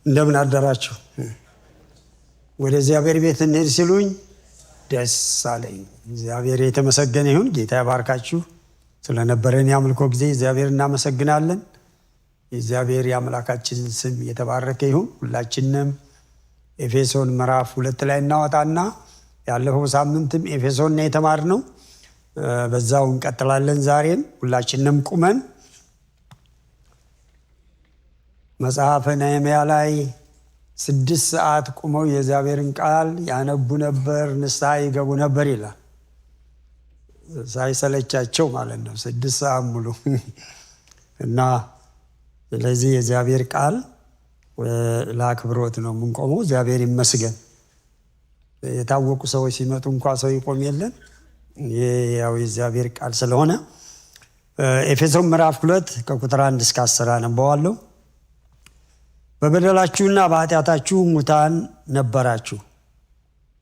እንደምን አደራችሁ። ወደ እግዚአብሔር ቤት እንሂድ ሲሉኝ ደስ አለኝ። እግዚአብሔር የተመሰገነ ይሁን። ጌታ ይባርካችሁ። ስለነበረን የአምልኮ ጊዜ እግዚአብሔር እናመሰግናለን። የእግዚአብሔር የአምላካችን ስም የተባረከ ይሁን። ሁላችንም ኤፌሶን ምዕራፍ 2 ላይ እናወጣና ያለፈው ሳምንትም ኤፌሶን ነው የተማርነው። በዛው እንቀጥላለን። ዛሬም ሁላችንም ቁመን መጽሐፈ ነህምያ ላይ 6 ሰዓት ቁመው የእግዚአብሔርን ቃል ያነቡ ነበር፣ ንስሐ ይገቡ ነበር ይላል። ሳይሰለቻቸው ማለት ነው 6 ሰዓት ሙሉ እና ስለዚህ የእግዚአብሔር ቃል ለአክብሮት ነው የምንቆመው። እግዚአብሔር ይመስገን። የታወቁ ሰዎች ሲመጡ እንኳ ሰው ይቆም የለን። ያው የእግዚአብሔር ቃል ስለሆነ ኤፌሶን ምዕራፍ 2 ከቁጥር 1 እስከ 10 አነበዋለሁ። በበደላችሁና በኃጢአታችሁ ሙታን ነበራችሁ፣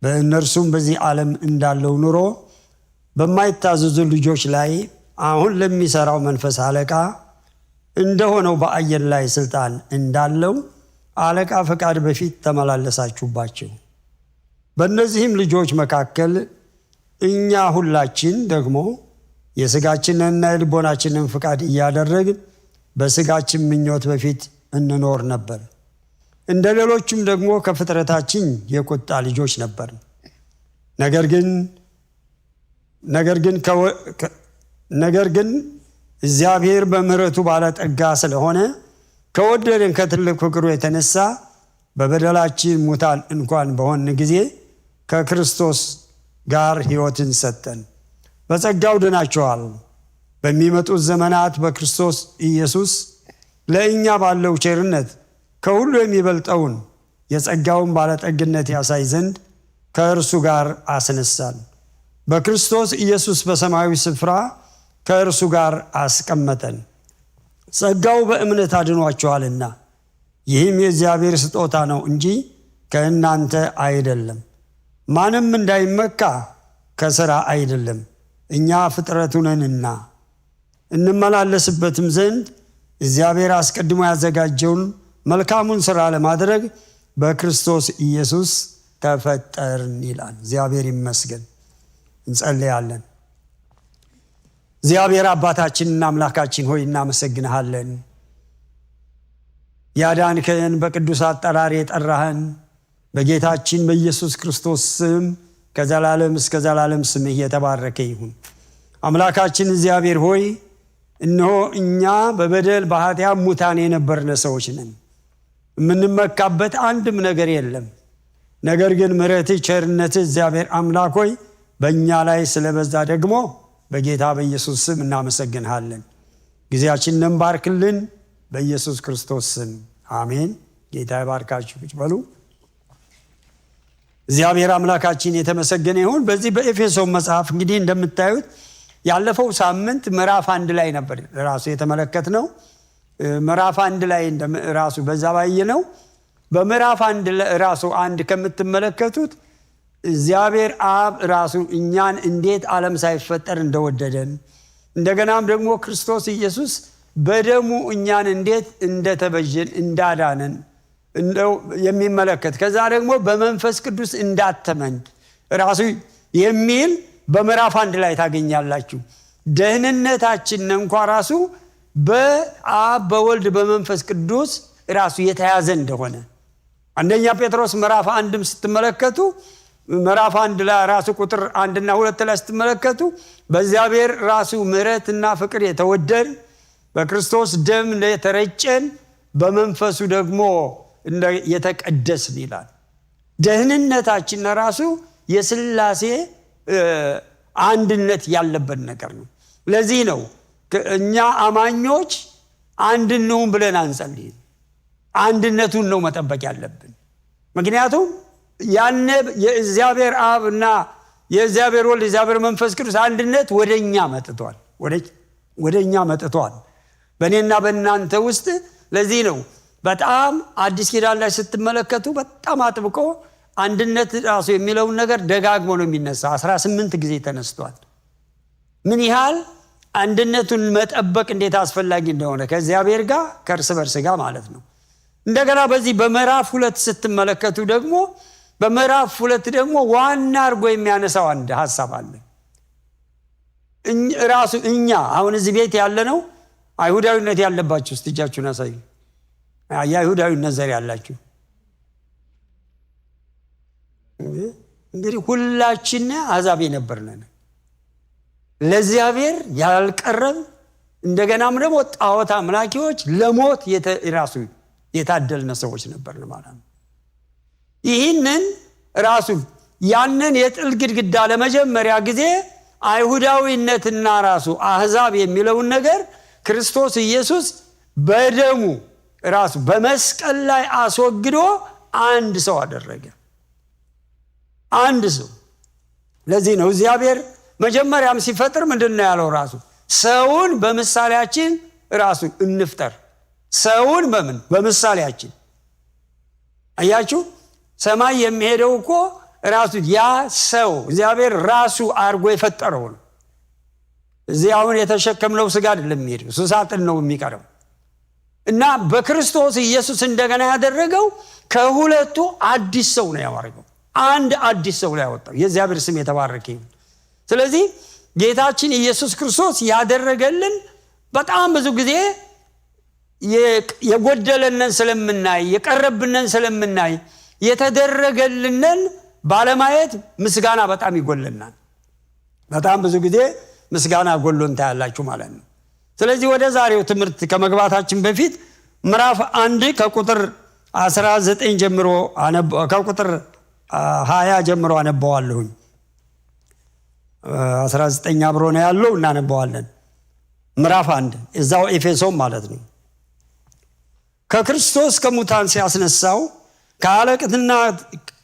በእነርሱም በዚህ ዓለም እንዳለው ኑሮ በማይታዘዙ ልጆች ላይ አሁን ለሚሰራው መንፈስ አለቃ እንደሆነው በአየር ላይ ስልጣን እንዳለው አለቃ ፈቃድ በፊት ተመላለሳችሁባቸው። በእነዚህም ልጆች መካከል እኛ ሁላችን ደግሞ የሥጋችንንና የልቦናችንን ፈቃድ እያደረግን በሥጋችን ምኞት በፊት እንኖር ነበር። እንደ ሌሎቹም ደግሞ ከፍጥረታችን የቁጣ ልጆች ነበር። ነገር ግን እግዚአብሔር በምሕረቱ ባለጠጋ ስለሆነ ከወደደን ከትልቅ ፍቅሩ የተነሳ በበደላችን ሙታን እንኳን በሆን ጊዜ ከክርስቶስ ጋር ሕይወትን ሰጠን። በጸጋው ድናችኋል። በሚመጡት ዘመናት በክርስቶስ ኢየሱስ ለእኛ ባለው ቸርነት ከሁሉ የሚበልጠውን የጸጋውን ባለጠግነት ያሳይ ዘንድ ከእርሱ ጋር አስነሳን። በክርስቶስ ኢየሱስ በሰማያዊ ስፍራ ከእርሱ ጋር አስቀመጠን። ጸጋው በእምነት አድኗችኋልና ይህም የእግዚአብሔር ስጦታ ነው እንጂ ከእናንተ አይደለም፣ ማንም እንዳይመካ ከሥራ አይደለም። እኛ ፍጥረቱ ነንና እንመላለስበትም ዘንድ እግዚአብሔር አስቀድሞ ያዘጋጀውን መልካሙን ሥራ ለማድረግ በክርስቶስ ኢየሱስ ተፈጠርን ይላል። እግዚአብሔር ይመስገን። እንጸልያለን። እግዚአብሔር አባታችንና አምላካችን ሆይ እናመሰግንሃለን። ያዳንከን፣ በቅዱስ አጠራር የጠራህን በጌታችን በኢየሱስ ክርስቶስ ስም ከዘላለም እስከ ዘላለም ስምህ የተባረከ ይሁን። አምላካችን እግዚአብሔር ሆይ እነሆ እኛ በበደል በኃጢአት ሙታን የነበርን ሰዎች ነን። የምንመካበት አንድም ነገር የለም። ነገር ግን ምሕረትህ፣ ቸርነትህ እግዚአብሔር አምላክ ሆይ በእኛ ላይ ስለበዛ ደግሞ በጌታ በኢየሱስ ስም እናመሰግንሃለን። ጊዜያችንን ባርክልን፣ በኢየሱስ ክርስቶስ ስም አሜን። ጌታ ይባርካችሁ። ቁጭ በሉ። እግዚአብሔር አምላካችን የተመሰገነ ይሁን። በዚህ በኤፌሶን መጽሐፍ እንግዲህ እንደምታዩት ያለፈው ሳምንት ምዕራፍ 1 ላይ ነበር ራሱ የተመለከትነው። ምዕራፍ 1 ላይ ራሱ በዛ ባየነው በምዕራፍ 1 ራሱ 1 ከምትመለከቱት እግዚአብሔር አብ ራሱ እኛን እንዴት ዓለም ሳይፈጠር እንደወደደን እንደገናም ደግሞ ክርስቶስ ኢየሱስ በደሙ እኛን እንዴት እንደተበጀን እንዳዳነን የሚመለከት ከዛ ደግሞ በመንፈስ ቅዱስ እንዳተመን ራሱ የሚል በምዕራፍ 1 ላይ ታገኛላችሁ። ደህንነታችን እንኳን ራሱ በአብ በወልድ በመንፈስ ቅዱስ ራሱ የተያዘ እንደሆነ አንደኛ ጴጥሮስ ምዕራፍ 1 ስትመለከቱ ምዕራፍ 1 ላይ ራሱ ቁጥር 1 እና 2 ላይ ስትመለከቱ በእግዚአብሔር ራሱ ምሕረትና ፍቅር የተወደድ በክርስቶስ ደም የተረጨን በመንፈሱ ደግሞ የተቀደስን ይላል። ደህንነታችን ራሱ የሥላሴ አንድነት ያለበት ነገር ነው። ለዚህ ነው እኛ አማኞች አንድ እንሁን ብለን አንጸልይም። አንድነቱን ነው መጠበቅ ያለብን። ምክንያቱም ያነ የእግዚአብሔር አብና የእግዚአብሔር ወልድ የእግዚአብሔር መንፈስ ቅዱስ አንድነት ወደኛ መጥቷል በእኔና በእናንተ ውስጥ። ለዚህ ነው በጣም አዲስ ኪዳን ላይ ስትመለከቱ በጣም አጥብቆ አንድነት ራሱ የሚለውን ነገር ደጋግሞ ነው የሚነሳ። 18 ጊዜ ተነስቷል። ምን ያህል አንድነቱን መጠበቅ እንዴት አስፈላጊ እንደሆነ ከእግዚአብሔር ጋር ከእርስ በርስ ጋር ማለት ነው። እንደገና በዚህ በምዕራፍ 2 ስትመለከቱ ደግሞ በምዕራፍ 2 ደግሞ ዋና አርጎ የሚያነሳው አንድ ሐሳብ አለ። ራሱ እኛ አሁን እዚህ ቤት ያለ ነው አይሁዳዊነት ያለባችሁ እስቲ እጃችሁን አሳዩ። የአይሁዳዊነት ዘር ያላችሁ እንግዲህ ሁላችን አሕዛብ ነበርነን ለእግዚአብሔር ያልቀረብ እንደገናም ደግሞ ጣዖት አምላኪዎች ለሞት ራሱ የታደልነ ሰዎች ነበርን ማለት ነው። ይህንን ራሱ ያንን የጥል ግድግዳ ለመጀመሪያ ጊዜ አይሁዳዊነትና ራሱ አሕዛብ የሚለውን ነገር ክርስቶስ ኢየሱስ በደሙ ራሱ በመስቀል ላይ አስወግዶ አንድ ሰው አደረገ። አንድ ሰው። ለዚህ ነው እግዚአብሔር መጀመሪያም ሲፈጥር ምንድነው ያለው? ራሱ ሰውን በምሳሌያችን ራሱ እንፍጠር። ሰውን በምሳሌያችን። አያችሁ ሰማይ የሚሄደው እኮ ራሱ ያ ሰው እግዚአብሔር ራሱ አርጎ የፈጠረው ነው። እዚህ አሁን የተሸከምነው ስጋ አይደለም የሚሄደው ሱሳጥን ነው የሚቀረው። እና በክርስቶስ ኢየሱስ እንደገና ያደረገው ከሁለቱ አዲስ ሰው ነው ያወጣው። አንድ አዲስ ሰው ላይ ያወጣው። የእግዚአብሔር ስም የተባረከ ይሁን። ስለዚህ ጌታችን ኢየሱስ ክርስቶስ ያደረገልን በጣም ብዙ ጊዜ የጎደለንን ስለምናይ የቀረብንን ስለምናይ የተደረገልንን ባለማየት ምስጋና በጣም ይጎለናል። በጣም ብዙ ጊዜ ምስጋና ጎሎን ታያላችሁ ማለት ነው። ስለዚህ ወደ ዛሬው ትምህርት ከመግባታችን በፊት ምዕራፍ 1 ከቁጥር 19 ጀምሮ ከቁጥር 20 ጀምሮ አነበዋለሁ። 19 አብሮ ነው ያለው እናነበዋለን። ምዕራፍ 1 እዛው ኤፌሶን ማለት ነው። ከክርስቶስ ከሙታን ሲያስነሳው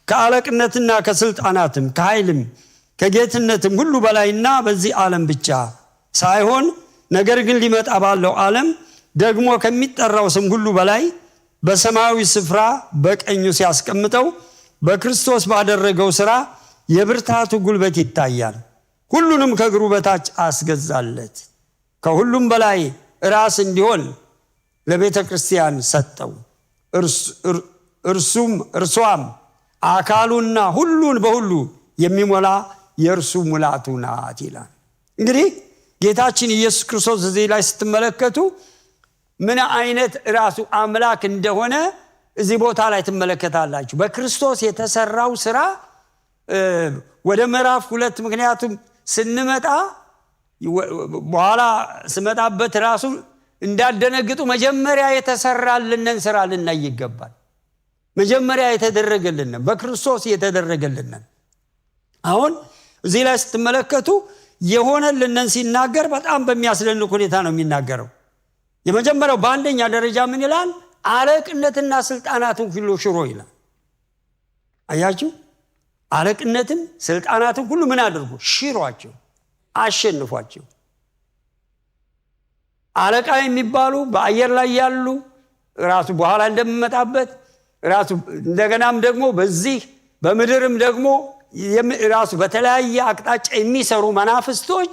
ከአለቅነትና ከስልጣናትም ከኃይልም ከጌትነትም ሁሉ በላይና በዚህ ዓለም ብቻ ሳይሆን ነገር ግን ሊመጣ ባለው ዓለም ደግሞ ከሚጠራው ስም ሁሉ በላይ በሰማያዊ ስፍራ በቀኙ ሲያስቀምጠው በክርስቶስ ባደረገው ሥራ የብርታቱ ጉልበት ይታያል። ሁሉንም ከእግሩ በታች አስገዛለት። ከሁሉም በላይ ራስ እንዲሆን ለቤተ ክርስቲያን ሰጠው። እርሷም አካሉና ሁሉን በሁሉ የሚሞላ የእርሱ ሙላቱ ናት ይላል። እንግዲህ ጌታችን ኢየሱስ ክርስቶስ እዚህ ላይ ስትመለከቱ ምን አይነት ራሱ አምላክ እንደሆነ እዚህ ቦታ ላይ ትመለከታላችሁ። በክርስቶስ የተሰራው ሥራ ወደ ምዕራፍ 2 ምክንያቱም ስንመጣ በኋላ ስመጣበት ራሱ እንዳደነግጡ መጀመሪያ የተሰራልንን ሥራ ልናይ ይገባል። መጀመሪያ የተደረገልን በክርስቶስ የተደረገልን። አሁን እዚህ ላይ ስትመለከቱ የሆነልንን ሲናገር በጣም በሚያስደንቅ ሁኔታ ነው የሚናገረው። የመጀመሪያው በአንደኛ ደረጃ ምን ይላል? አለቅነትና ስልጣናትን ሁሉ ሽሮ ይላል። አያችሁ አለቅነትን ስልጣናትን ሁሉ ምን አድርጎ ሽሯቸው፣ አሸንፏቸው። አለቃ የሚባሉ በአየር ላይ ያሉ ራሱ በኋላ እንደምመጣበት ራሱ እንደገናም ደግሞ በዚህ በምድርም ደግሞ ራሱ በተለያየ አቅጣጫ የሚሰሩ መናፍስቶች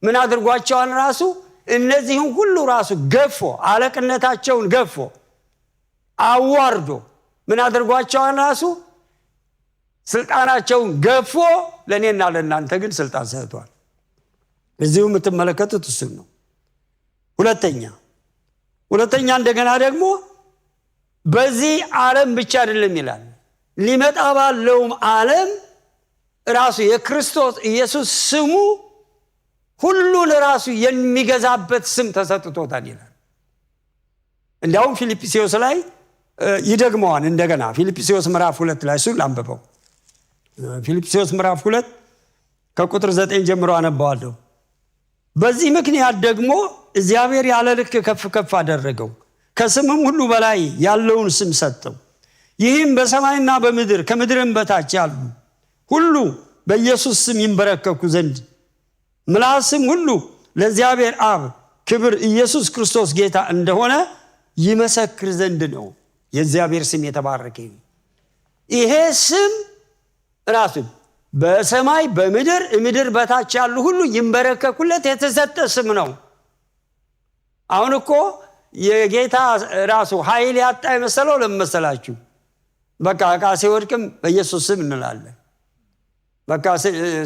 ምን አድርጓቸዋል? ራሱ እነዚህን ሁሉ ራሱ ገፎ አለቅነታቸውን ገፎ አዋርዶ ምን አድርጓቸዋል? ራሱ ስልጣናቸውን ገፎ ለእኔና ለእናንተ ግን ስልጣን ሰጥቷል። እዚሁ የምትመለከቱት እሱን ነው። ሁለተኛ እንደገና ደግሞ በዚህ ዓለም ብቻ አይደለም ይላል፣ ሊመጣ ባለውም ዓለም ራሱ የክርስቶስ ኢየሱስ ስሙ ሁሉን ራሱ የሚገዛበት ስም ተሰጥቶታል ይላል። እንዲያውም ፊልጵስዩስ ላይ ይደግመዋል እንደገና። ፊልጵስዩስ ምዕራፍ 2 ላይ እሱን ላንብበው። ፊልጵስዩስ ምዕራፍ 2 ከቁጥር 9 ጀምሮ አነባዋለሁ። በዚህ ምክንያት ደግሞ እግዚአብሔር ያለ ልክ ከፍ ከፍ አደረገው፣ ከስምም ሁሉ በላይ ያለውን ስም ሰጠው። ይህም በሰማይና በምድር ከምድርም በታች ያሉ ሁሉ በኢየሱስ ስም ይንበረከኩ ዘንድ ምላስም ሁሉ ለእግዚአብሔር አብ ክብር ኢየሱስ ክርስቶስ ጌታ እንደሆነ ይመሰክር ዘንድ ነው። የእግዚአብሔር ስም የተባረከ ይሁን። ይሄ ስም ራሱ በሰማይ በምድር በታች ያሉ ሁሉ ይንበረከኩለት የተሰጠ ስም ነው። አሁን እኮ የጌታ ራሱ ኃይል ያጣ የመሰለው ለመሰላችሁ በቃ ቃሴ ወድቅም በኢየሱስ ስም እንላለን በቃ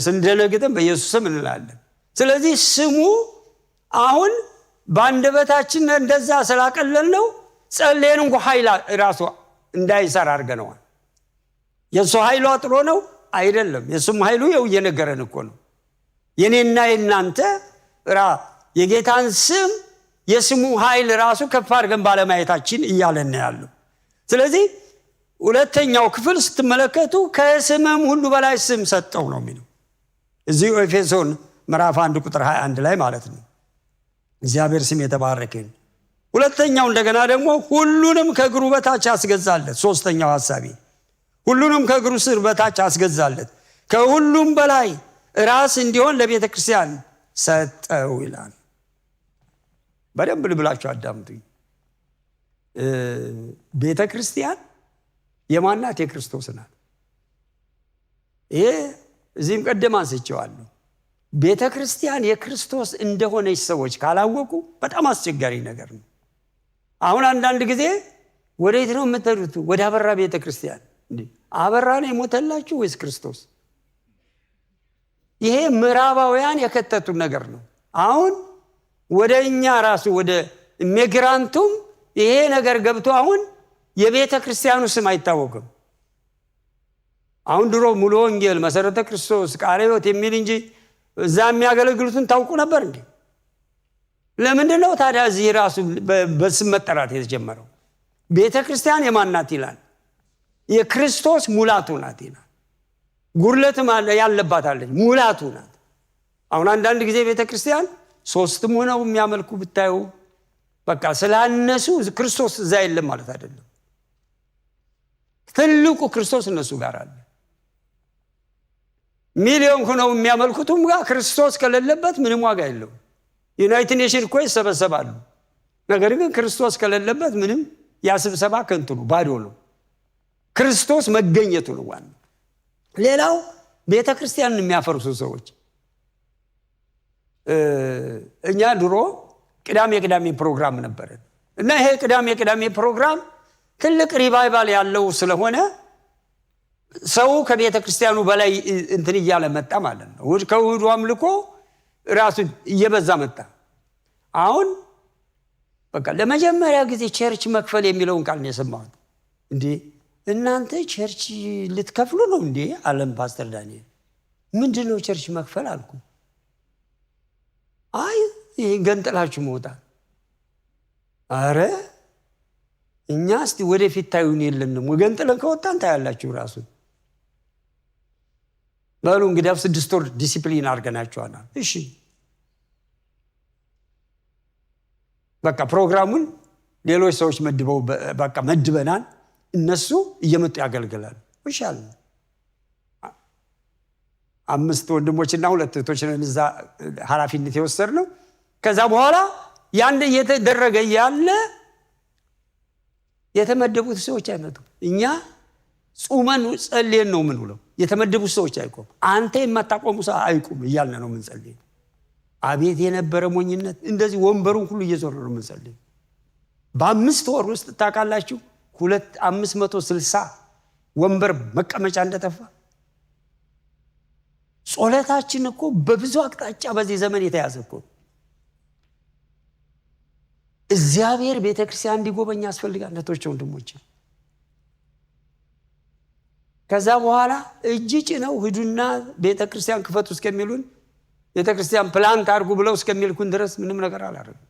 ስንደነግጥም በኢየሱስ ስም እንላለን ስለዚህ ስሙ አሁን ባንደበታችን እንደዛ ስላቀለልነው ጸልየን እንኳን ኃይል ራሱ እንዳይሰራ አድርገነዋል የሱ ኃይሉ አጥሮ ነው አይደለም የሱም ኃይሉ የነገረን እኮ ነው የኔና የናንተ የጌታን ስም የስሙ ኃይል ራሱ ከፍ አድርገን ባለማየታችን እያለን ያለው ስለዚህ ሁለተኛው ክፍል ስትመለከቱ ከስምም ሁሉ በላይ ስም ሰጠው ነው የሚለው እዚህ ኤፌሶን ምዕራፍ 1 ቁጥር 21 ላይ ማለት ነው እግዚአብሔር ስም የተባረከ ይሁን ሁለተኛው እንደገና ደግሞ ሁሉንም ከእግሩ በታች አስገዛለት ሶስተኛው ሐሳቢ ሁሉንም ከእግሩ ስር በታች አስገዛለት ከሁሉም በላይ ራስ እንዲሆን ለቤተ ክርስቲያን ሰጠው ይላል በደንብ ልብላችሁ አዳምጡኝ ቤተ ክርስቲያን የማናት የክርስቶስ ናት ይሄ እዚህም ቀደም አንስቼዋለሁ ቤተ ክርስቲያን የክርስቶስ እንደሆነች ሰዎች ካላወቁ በጣም አስቸጋሪ ነገር ነው አሁን አንዳንድ ጊዜ ወዴት ነው የምትሄዱት ወደ አበራ ቤተ ክርስቲያን እንዴ አበራ ነው የሞተላችሁ ወይስ ክርስቶስ ይሄ ምዕራባውያን የከተቱት ነገር ነው አሁን ወደኛ ራሱ ወደ ኢሚግራንቱም ይሄ ነገር ገብቶ አሁን የቤተ ክርስቲያኑ ስም አይታወቅም አሁን ድሮ ሙሉ ወንጌል መሰረተ ክርስቶስ ቃለ ሕይወት የሚል እንጂ እዛ የሚያገለግሉትን ታውቁ ነበር እንዴ ለምንድን ነው ታዲያ እዚህ ራሱ በስም መጠራት የተጀመረው ቤተ ክርስቲያን የማናት ይላል የክርስቶስ ሙላቱ ናት ይላል ጉርለትም ያለባት አለች ሙላቱ ናት አሁን አንዳንድ ጊዜ ቤተ ክርስቲያን ሶስትም ሆነው የሚያመልኩ ብታዩ በቃ ስላነሱ ክርስቶስ እዛ የለም ማለት አይደለም ትልቁ ክርስቶስ እነሱ ጋር አለ ሚሊዮን ሆነው የሚያመልኩትም ጋር ክርስቶስ ከሌለበት ምንም ዋጋ የለውም ዩናይትድ ኔሽን እኮ ይሰበሰባሉ ነገር ግን ክርስቶስ ከሌለበት ምንም ያስብሰባ ከንቱ ነው ባዶ ነው ክርስቶስ መገኘቱ ነው ዋናው ሌላው ቤተ ክርስቲያንን የሚያፈርሱ ሰዎች እኛ ድሮ ቅዳሜ ፕሮግራም ነበር እና ይሄ ቅዳሜ ፕሮግራም ትልቅ ሪቫይቫል ያለው ስለሆነ ሰው ከቤተ ክርስቲያኑ በላይ እንትን እያለ መጣ ማለት ነው ከእሑዱ አምልኮ ራሱ እየበዛ መጣ አሁን በቃ ለመጀመሪያ ጊዜ ቸርች መክፈል የሚለውን ቃል ነው የሰማሁት እንዴ እናንተ ቸርች ልትከፍሉ ነው እንዴ አለም ፓስተር ዳንኤል ምንድነው ቸርች መክፈል አልኩ አይ ገንጥላችሁ መውጣት አረ እኛ እስቲ ወደፊት ታዩን የለንም ወገንጥለን ከወጣን ታያላችሁ ራሱ ባሉ እንግዲህ 6 ወር ዲሲፕሊን አድርገናቸዋል እሺ በቃ ፕሮግራሙን ሌሎች ሰዎች መድበው በቃ መድበናል እነሱ እየመጡ ያገልግላሉ ወሻል 5 ወንድሞችና 2 እህቶች ነን እዛ ኃላፊነት የወሰድነው ከዛ በኋላ ያን እየተደረገ ያለ የተመደቡት ሰዎች አይመጡ እኛ ጾመን ጸልየን ነው ምን ብለው የተመደቡት ሰዎች አይቆም አንተ የማታቆሙ ሰው አይቆም እያልን ነው ምን ጸልይ አቤት የነበረ ሞኝነት እንደዚህ ወንበሩን ሁሉ እየዞረ ነው ምን ጸልይ በ5 ወር ውስጥ ታቃላችሁ 560 ወንበር መቀመጫ እንደተፋ ጾለታችን እኮ በብዙ አቅጣጫ በዚህ ዘመን የተያዘ እኮ እግዚአብሔር ቤተክርስቲያን እንዲጎበኛ ያስፈልጋል እህቶች ወንድሞች ከዛ በኋላ እጅ ጭነው ሂዱና ቤተክርስቲያን ክፈቱ እስከሚሉን ቤተክርስቲያን ፕላንት አድርጉ ብለው እስከሚልኩን ድረስ ምንም ነገር አላደረግም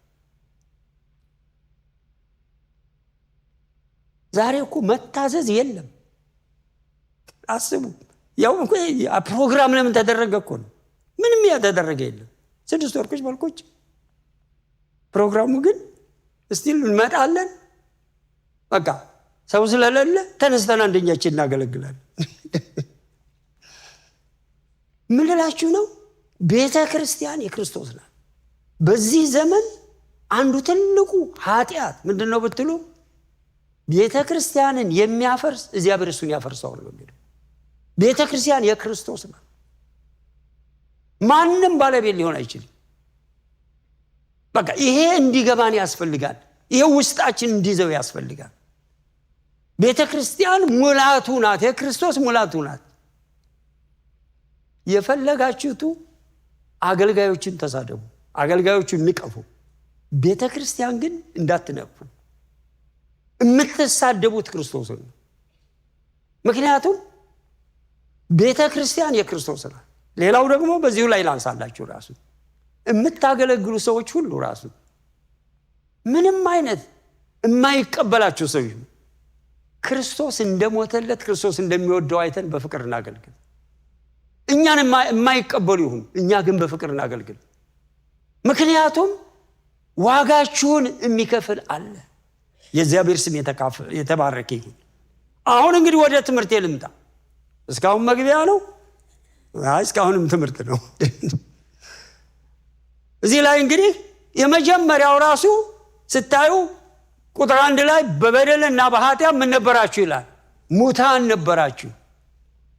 ዛሬ እኮ መታዘዝ የለም አስቡ ያው እኮ ፕሮግራም ለምን ተደረገ እኮ ነው ምንም ያደረገ የለም 6 ወርቆች መልኮች ፕሮግራሙ ግን እስቲል እንመጣለን በቃ ሰው ስለሌለ ተነስተና እንደኛችን እናገለግላለን ምን ልላችሁ ነው ቤተ ክርስቲያን የክርስቶስ ናት በዚህ ዘመን አንዱ ትልቁ ኃጢአት ምንድነው ብትሉ ቤተ ክርስቲያንን የሚያፈርስ እግዚአብሔር እሱን ያፈርሳው ነው የሚለው ቤተ ክርስቲያን የክርስቶስ ናት ማንንም ባለቤት ሊሆን አይችልም በቃ ይሄ እንዲገባን ያስፈልጋል ይሄ ውስጣችን እንዲዘው ያስፈልጋል። ቤተክርስቲያን ሙላቱ ናት፣ የክርስቶስ ሙላቱ ናት። የፈለጋችሁት አገልጋዮችን ተሳደቡ፣ አገልጋዮችን ንቀፉ፣ ቤተክርስቲያን ግን እንዳትነቁ። የምትሳደቡት ክርስቶስን ነው። ምክንያቱም ቤተክርስቲያን የክርስቶስ ናት። ሌላው ደግሞ በዚሁ ላይ ላንሳላችሁ ራሱ የምታገለግሉ ሰዎች ሁሉ ራሱ ምንም አይነት የማይቀበላችሁ ሰው ይሁን ክርስቶስ እንደሞተለት ክርስቶስ እንደሚወደው አይተን በፍቅር እናገልግል። እኛን የማይቀበሉ ይሁን እኛ ግን በፍቅር እናገልግል። ምክንያቱም ዋጋችሁን የሚከፍል አለ። የእግዚአብሔር ስም የተባረከ ይሁን። አሁን እንግዲህ ወደ ትምህርቴ ልምጣ። እስካሁን መግቢያ ነው፣ እስካሁንም ትምህርት ነው። እዚህ ላይ እንግዲህ የመጀመሪያው ራሱ ስታዩ ቁጥር 1 ላይ በበደልና በኃጢአት ምን ነበራችሁ ይላል? ሙታን ነበራችሁ።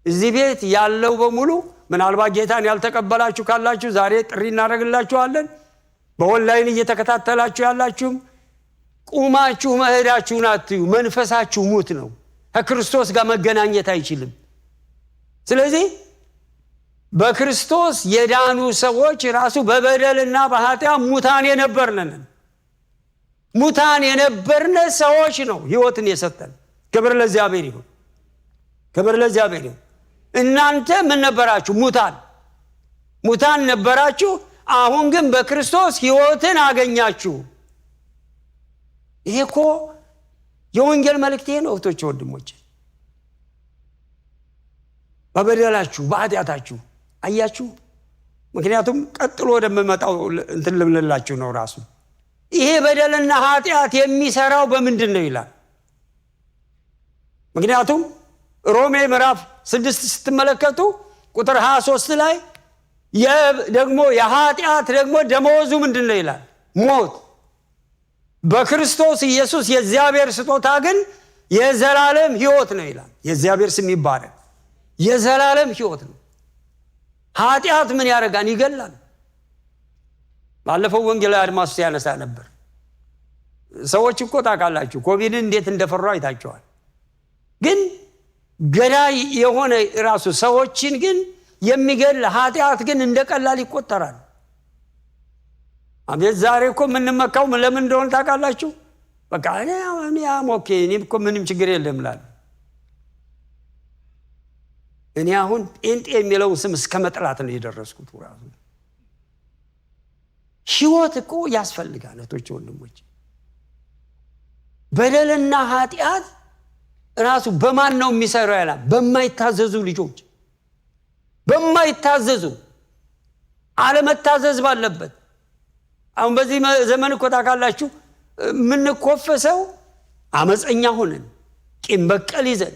እዚህ ቤት ያለው በሙሉ ምናልባት ጌታን ያልተቀበላችሁ ካላችሁ ዛሬ ጥሪ እናደርግላችኋለን። በኦንላይን እየተከታተላችሁ ያላችሁም ቁማችሁ መሄዳችሁን አትዩ። መንፈሳችሁ ሙት ነው፣ ከክርስቶስ ጋር መገናኘት አይችልም። ስለዚህ በክርስቶስ የዳኑ ሰዎች ራሱ በበደልና በኃጢአት ሙታን የነበርነን ሙታን የነበርነ ሰዎች ነው ሕይወትን የሰጠን። ክብር ለእግዚአብሔር ይሁን፣ ክብር ለእግዚአብሔር ይሁን። እናንተ ምን ነበራችሁ? ሙታን ነበራችሁ። አሁን ግን በክርስቶስ ሕይወትን አገኛችሁ። ይሄ እኮ የወንጌል መልእክት ነው እህቶቼ ወንድሞቼ። በበደላችሁ በኃጢአታችሁ አያችሁ። ምክንያቱም ቀጥሎ ወደምመጣው እንትን ልብልላችሁ ነው ራሱ ይሄ በደልና ኃጢአት የሚሰራው በምንድን ነው ይላል። ምክንያቱም ሮሜ ምዕራፍ 6 ስትመለከቱ ቁጥር 23 ላይ ደግሞ የኃጢአት ደግሞ ደመወዙ ምንድን ነው ይላል? ሞት። በክርስቶስ ኢየሱስ የእግዚአብሔር ስጦታ ግን የዘላለም ሕይወት ነው ይላል። የእግዚአብሔር ስም ይባረክ። የዘላለም ሕይወት ነው። ኃጢአት ምን ያደርጋል? ይገላል። ባለፈው ወንጌል አድማስ ያነሳ ነበር። ሰዎች እኮ ታውቃላችሁ ኮቪድን እንዴት እንደፈሩ አይታችኋል። ግን ገዳይ የሆነ ራሱ ሰዎችን ግን የሚገል ኃጢአት ግን እንደቀላል ይቆጠራል። አቤት ዛሬ እኮ የምንመካው ለምን እንደሆነ ታውቃላችሁ? በቃ እኔ ኦኬ እኔ እኮ ምንም ችግር የለም እላለሁ። እኔ አሁን ጴንጤ የሚለው ስም እስከ መጥላት ነው የደረስኩት ራሱ። ሕይወት እኮ ያስፈልጋል እህቶቼ ወንድሞቼ። በደልና ኃጢአት ራሱ በማን ነው የሚሰራው ያላ? በማይታዘዙ ልጆች፣ በማይታዘዙ አለመታዘዝ ባለበት። አሁን በዚህ ዘመን እኮ ታውቃላችሁ የምንኮፈሰው አመፀኛ ሆነን፣ ቂም በቀል ይዘን፣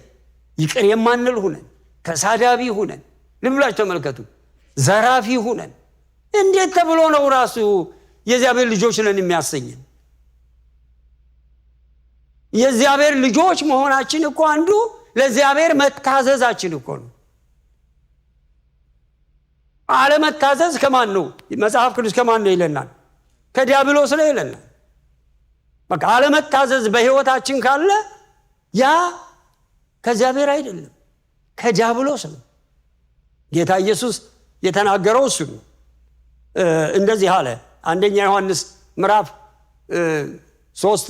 ይቅር የማንል ሆነን፣ ተሳዳቢ ሆነን፣ ልብላችሁ ተመልከቱ፣ ዘራፊ ሆነን እንዴት ተብሎ ነው ራሱ የእግዚአብሔር ልጆች ነን የሚያሰኘን? የእግዚአብሔር ልጆች መሆናችን እኮ አንዱ ለእግዚአብሔር መታዘዛችን እኮ ነው። አለመታዘዝ ከማን ነው? መጽሐፍ ቅዱስ ከማን ነው ይለናል? ከዲያብሎስ ነው ይለናል። በቃ አለመታዘዝ በሕይወታችን ካለ ያ ከእግዚአብሔር አይደለም፣ ከዲያብሎስ ነው። ጌታ ኢየሱስ የተናገረው እሱ ነው። እንደዚህ አለ። አንደኛ ዮሐንስ ምዕራፍ 3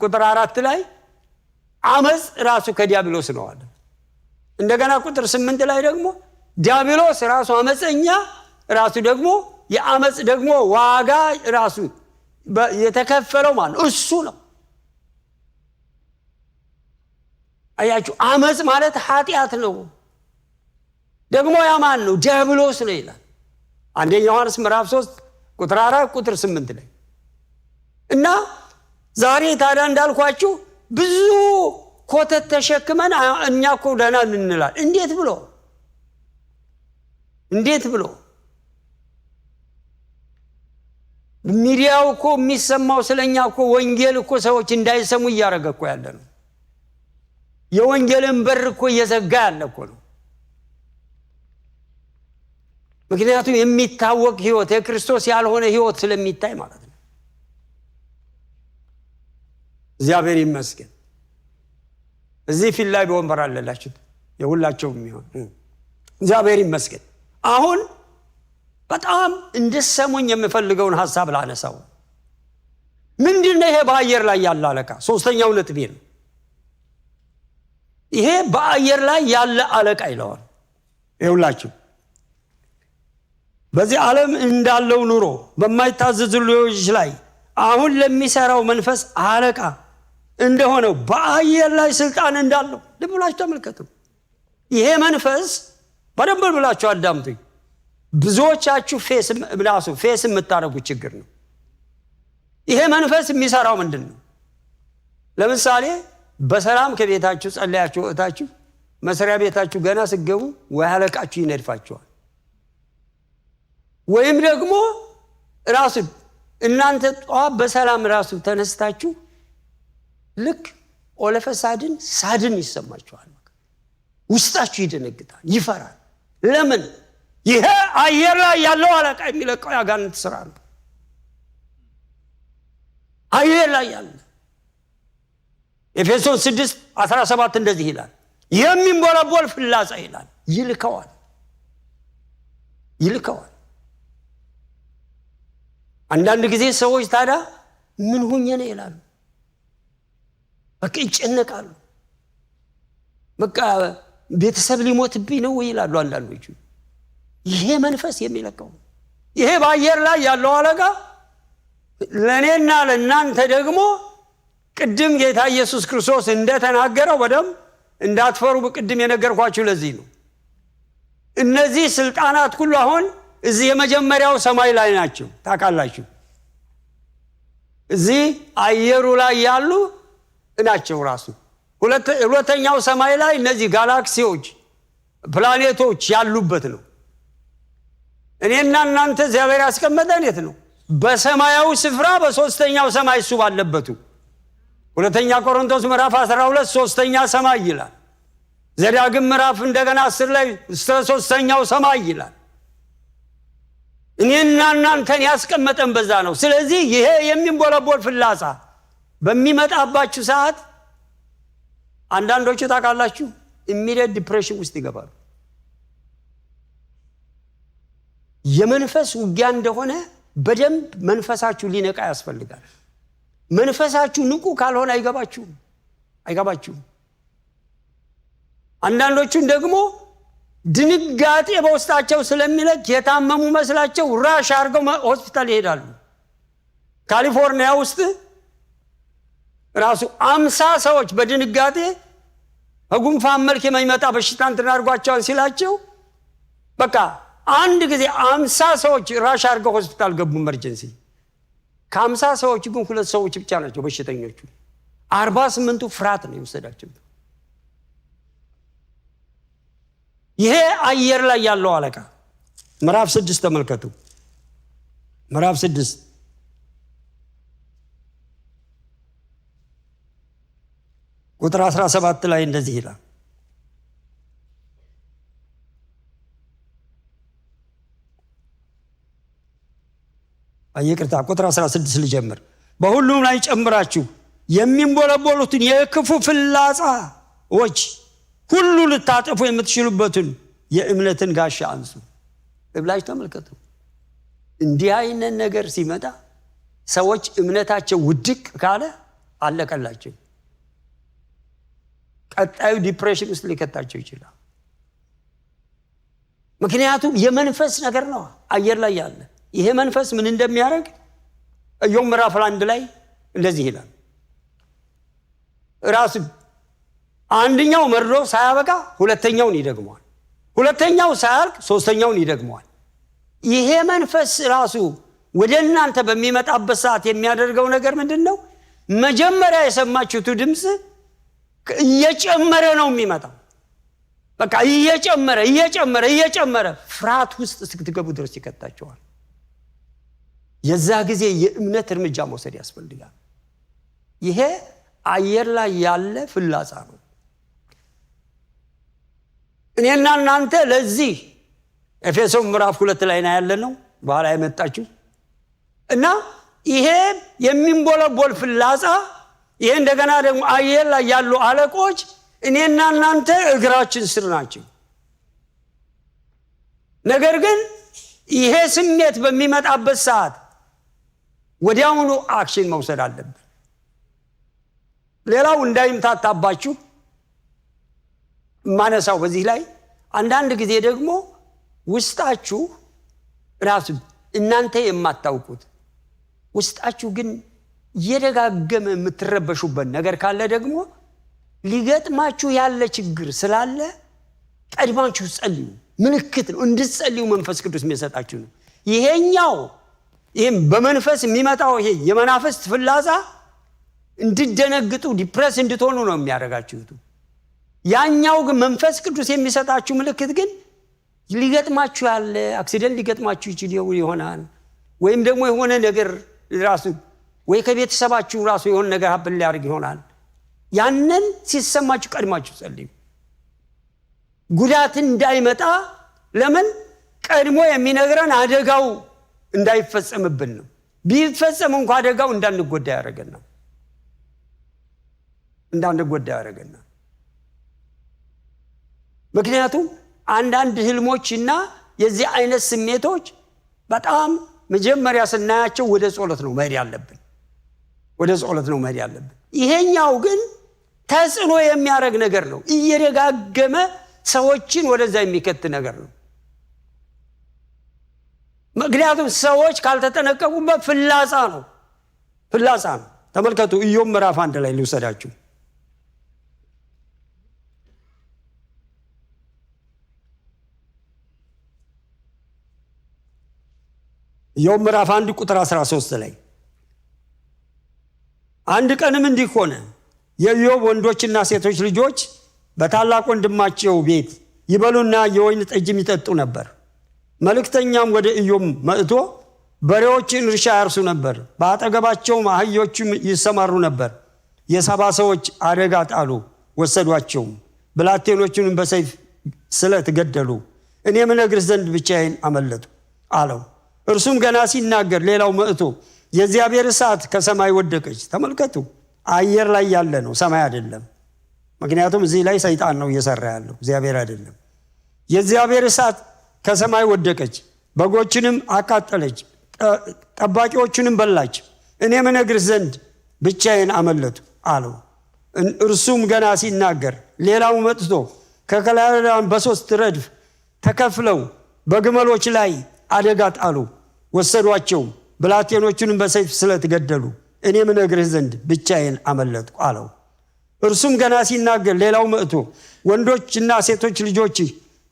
ቁጥር 4 ላይ አመጽ ራሱ ከዲያብሎስ ነው አለ። እንደገና ቁጥር 8 ላይ ደግሞ ዲያብሎስ ራሱ አመፀኛ፣ ራሱ ደግሞ የአመጽ ደግሞ ዋጋ ራሱ የተከፈለው ማለት እሱ ነው። አያችሁ፣ አመጽ ማለት ኃጢአት ነው። ደግሞ ያ ማን ነው? ዲያብሎስ ነው ይላል አንደኛ ዮሐንስ ምዕራፍ 3 ቁጥር 4 ቁጥር 8 ላይ። እና ዛሬ ታዲያ እንዳልኳችሁ ብዙ ኮተት ተሸክመን እኛ እኮ ደህና እንላለን። እንዴት ብሎ ሚዲያው እኮ የሚሰማው ስለኛ እኮ ወንጌል እኮ ሰዎች እንዳይሰሙ እያደረገ እኮ ያለ ነው። የወንጌልን በር እኮ እየዘጋ ያለ እኮ ነው። ምክንያቱም የሚታወቅ ሕይወት የክርስቶስ ያልሆነ ሕይወት ስለሚታይ ማለት ነው። እግዚአብሔር ይመስገን። እዚህ ፊት ላይ በወንበር አለላችሁ የሁላቸውም የሚሆን እግዚአብሔር ይመስገን። አሁን በጣም እንደሰሙኝ የምፈልገውን ሐሳብ ላነሳው። ምንድነው ይሄ በአየር ላይ ያለ አለቃ? ሶስተኛው ነጥቤ ነው። ይሄ በአየር ላይ ያለ አለቃ ይለዋል። ይኸውላችሁ በዚህ ዓለም እንዳለው ኑሮ በማይታዘዙ ልጆች ላይ አሁን ለሚሰራው መንፈስ አለቃ እንደሆነው በአየር ላይ ስልጣን እንዳለው ልብ ብላችሁ ተመልከቱ። ይሄ መንፈስ በደንብ ብላችሁ አዳምጡኝ። ብዙዎቻችሁ ፌስ የምታረጉት ችግር ነው። ይሄ መንፈስ የሚሰራው ምንድነው? ለምሳሌ በሰላም ከቤታችሁ ጸልያችሁ ወጣችሁ መስሪያ ቤታችሁ ገና ስገቡ ወይ አለቃችሁ ይነድፋችኋል፣ ወይም ደግሞ ራሱ እናንተ ጧት በሰላም ራሱ ተነስታችሁ ልክ ሳድን ይሰማችኋል። ውስጣችሁ ይደነግጣል፣ ይፈራል። ለምን? ይሄ አየር ላይ ያለው አለቃ የሚለቀው ያጋንንት ስራ ነው። አየር ላይ ያለ ኤፌሶን 6:17 እንደዚህ ይላል፣ የሚንቦለቦል ፍላጻ ይላል ይልከዋል። አንዳንድ ጊዜ ሰዎች ታዲያ ምን ሆኜ ነው ይላሉ። በቃ ይጨነቃሉ። በቃ ቤተሰብ ሊሞትብኝ ነው ይላሉ አንዳንዶቹ። ይሄ መንፈስ የሚለቀው ይሄ በአየር ላይ ያለው አለቃ ለኔና ለናንተ ደግሞ ቅድም ጌታ ኢየሱስ ክርስቶስ እንደተናገረው በደም እንዳትፈሩ በቅድም የነገርኳችሁ ለዚህ ነው። እነዚህ ስልጣናት ሁሉ አሁን እዚህ የመጀመሪያው ሰማይ ላይ ናቸው። ታውቃላችሁ እዚህ አየሩ ላይ ያሉ ናቸው። ራሱ ሁለተኛው ሰማይ ላይ እነዚህ ጋላክሲዎች ፕላኔቶች ያሉበት ነው። እኔና እናንተ እግዚአብሔር ያስቀመጠን የት ነው? በሰማያዊ ስፍራ በሶስተኛው ሰማይ እሱ ባለበቱ። ሁለተኛ ቆሮንቶስ ምዕራፍ 12 ሶስተኛ ሰማይ ይላል። ዘዳግም ምዕራፍ እንደገና 10 ላይ ሶስተኛው ሰማይ ይላል። እኔና እናንተን ያስቀመጠን በዛ ነው። ስለዚህ ይሄ የሚንቦለቦል ፍላጻ በሚመጣባችሁ ሰዓት አንዳንዶቹ ታውቃላችሁ ኢሚዲየት ዲፕሬሽን ውስጥ ይገባሉ። የመንፈስ ውጊያ እንደሆነ በደንብ መንፈሳችሁ ሊነቃ ያስፈልጋል። መንፈሳችሁ ንቁ ካልሆነ አይገባችሁም። አንዳንዶቹን ደግሞ ድንጋጤ በውስጣቸው ስለሚለቅ የታመሙ መስላቸው ራሽ አድርገው ሆስፒታል ይሄዳሉ። ካሊፎርኒያ ውስጥ ራሱ 50 ሰዎች በድንጋጤ በጉንፋን መልክ የሚመጣ በሽታ እንትን አድርጓቸዋል ሲላቸው በቃ አንድ ጊዜ 50 ሰዎች ራሽ አድርገው ሆስፒታል ገቡ ኢመርጀንሲ። ከ50 ሰዎች ግን 2 ሰዎች ብቻ ናቸው በሽተኞቹ። 48ቱ ፍርሃት ነው የወሰዳቸው። ይሄ አየር ላይ ያለው አለቃ ምዕራፍ 6 ተመልከቱ። ምዕራፍ 6 ቁጥር 17 ላይ እንደዚህ ይላል፣ ይቅርታ ቁጥር 16 ልጀምር። በሁሉም ላይ ጨምራችሁ የሚንቦለቦሉትን የክፉ ፍላጻዎች ሁሉ ልታጠፉ የምትችሉበትን የእምነትን ጋሻ አንሱ። ብላችሁ ተመልከቱ። እንዲህ አይነት ነገር ሲመጣ ሰዎች እምነታቸው ውድቅ ካለ አለቀላቸው። ቀጣዩ ዲፕሬሽን ውስጥ ሊከታቸው ይችላል። ምክንያቱም የመንፈስ ነገር ነው አየር ላይ ያለ። ይሄ መንፈስ ምን እንደሚያደርግ ኢዮብ ምዕራፍ 1 ላይ እንደዚህ ይላል። ራሱ አንደኛው መርዶ ሳያበቃ ሁለተኛውን ይደግመዋል፣ ሁለተኛው ሳያልቅ ሶስተኛውን ይደግመዋል። ይሄ መንፈስ ራሱ ወደ እናንተ በሚመጣበት ሰዓት የሚያደርገው ነገር ምንድነው? መጀመሪያ የሰማችሁት ድምጽ እየጨመረ ነው የሚመጣው። በቃ እየጨመረ ፍርሃት ውስጥ እስክትገቡ ድረስ ይከታቸዋል። የዛ ጊዜ የእምነት እርምጃ መውሰድ ያስፈልጋል። ይሄ አየር ላይ ያለ ፍላጻ ነው። እኔና እናንተ ለዚህ ኤፌሶን ምዕራፍ 2 ላይ ያለነው በኋላ የመጣችሁ እና ይሄ የሚንቦለቦል ፍላጻ ይሄ እንደገና ደግሞ አየር ላይ ያሉ አለቆች እኔና እናንተ እግራችን ስር ናቸው። ነገር ግን ይሄ ስሜት በሚመጣበት ሰዓት ወዲያውኑ አክሽን መውሰድ አለብን። ሌላው እንዳይምታታባችሁ ማነሳው በዚህ ላይ አንዳንድ ጊዜ ደግሞ ውስጣችሁ ራሱ እናንተ የማታውቁት ውስጣችሁ ግን እየደጋገመ የምትረበሹበት ነገር ካለ ደግሞ ሊገጥማችሁ ያለ ችግር ስላለ ቀድማችሁ ጸልዩ። ምልክት ነው እንድትጸልዩ መንፈስ ቅዱስ የሚሰጣችሁ ነው። ይሄም በመንፈስ የሚመጣው ይሄ የመናፍስት ፍላጻ እንድትደነግጡ ዲፕረስ እንድትሆኑ ነው የሚያደርጋችሁ። ያኛው ግን መንፈስ ቅዱስ የሚሰጣችሁ ምልክት ግን ሊገጥማችሁ ያለ አክሲደንት ሊገጥማችሁ ይሆናል ወይም ደግሞ የሆነ ነገር ራሱ ወይ ከቤተሰባችሁ ራሱ የሆነ ነገር ሀብን ሊያደርግ ይሆናል። ያንን ሲሰማችሁ ቀድማችሁ ጸልዩ። ጉዳት እንዳይመጣ ለምን ቀድሞ የሚነግረን አደጋው እንዳይፈጸምብን ነው። ቢፈጸም እንኳን አደጋው እንዳንጎዳ ያደርገናል። ምክንያቱም አንዳንድ ህልሞችና የዚህ አይነት ስሜቶች በጣም መጀመሪያ ስናያቸው ወደ ጸሎት ነው መሄድ ያለብን። ይሄኛው ግን ተጽዕኖ የሚያደርግ ነገር ነው። እየደጋገመ ሰዎችን ወደዛ የሚከት ነገር ነው። ምክንያቱም ሰዎች ካልተጠነቀቁበት ፍላጻ ነው። ተመልከቱ ኢዮብ ምዕራፍ 1 ላይ ልውሰዳችሁ። ኢዮብ ምዕራፍ 1 ቁጥር 13 ላይ አንድ ቀንም እንዲህ ሆነ የኢዮብ ወንዶችና ሴቶች ልጆች በታላቅ ወንድማቸው ቤት ይበሉና የወይን ጠጅ ይጠጡ ነበር። መልእክተኛም ወደ ኢዮብ መጥቶ በሬዎችን እርሻ ያርሱ ነበር፣ በአጠገባቸውም አህዮችም ይሰማሩ ነበር። የሳባ ሰዎች አደጋ ጣሉ፣ ወሰዷቸውም፣ ብላቴኖቹንም በሰይፍ ስለት ገደሉ። እኔም እነግርህ ዘንድ ብቻዬን አመለጡ አለው። እርሱም ገና ሲናገር ሌላው መጥቶ የእግዚአብሔር እሳት ከሰማይ ወደቀች። ተመልከቱ አየር ላይ ያለ ነው፣ ሰማይ አይደለም። ምክንያቱም እዚህ ላይ ሰይጣን ነው እየሰራ ያለው፣ እግዚአብሔር አይደለም። የእግዚአብሔር እሳት ከሰማይ ወደቀች፣ በጎችንም አቃጠለች፣ ጠባቂዎቹንም በላች። እኔም እነግርህ ዘንድ ብቻዬን አመለጡ አለው። እርሱም ገና ሲናገር ሌላው መጥቶ ከከላውያን በሶስት ረድፍ ተከፍለው በግመሎች ላይ አደጋ ጣሉ፣ ወሰዷቸው፣ ብላቴኖቹንም በሰይፍ ስለት ገደሉ። እኔም እነግርህ ዘንድ ብቻዬን አመለጡ አለው። እርሱም ገና ሲናገር ሌላው መጥቶ ወንዶችና ሴቶች ልጆች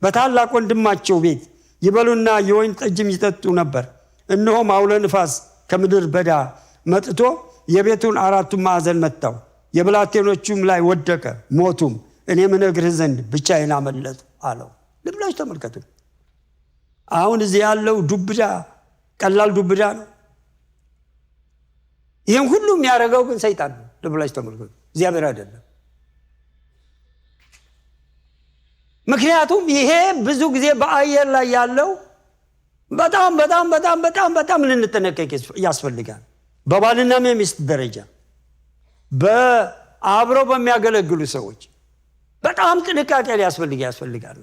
በታላቅ ወንድማቸው ቤት ይበሉና የወይን ጠጅም ይጠጡ ነበር። እነሆም አውሎ ንፋስ ከምድር በዳ መጥቶ የቤቱን አራቱን ማዕዘን መታው፣ የብላቴኖቹም ላይ ወደቀ፣ ሞቱም። እኔም እነግርህ ዘንድ ብቻዬን አመለጡ አለው። ልብላችሁ ተመልከቱ። አሁን እዚህ ያለው ዱብዳ ቀላል ዱብዳ ነው። ይህን ሁሉ የሚያደርገው ግን ሰይጣን ነው። ልብላችሁ ተመልከቱ፣ እግዚአብሔር አይደለም። ምክንያቱም ይሄ ብዙ ጊዜ በአየር ላይ ያለው በጣም ልንጠነቀቅ ያስፈልጋል። በባልና ሚስት ደረጃ በአብረው በሚያገለግሉ ሰዎች በጣም ጥንቃቄ ያስፈልጋል።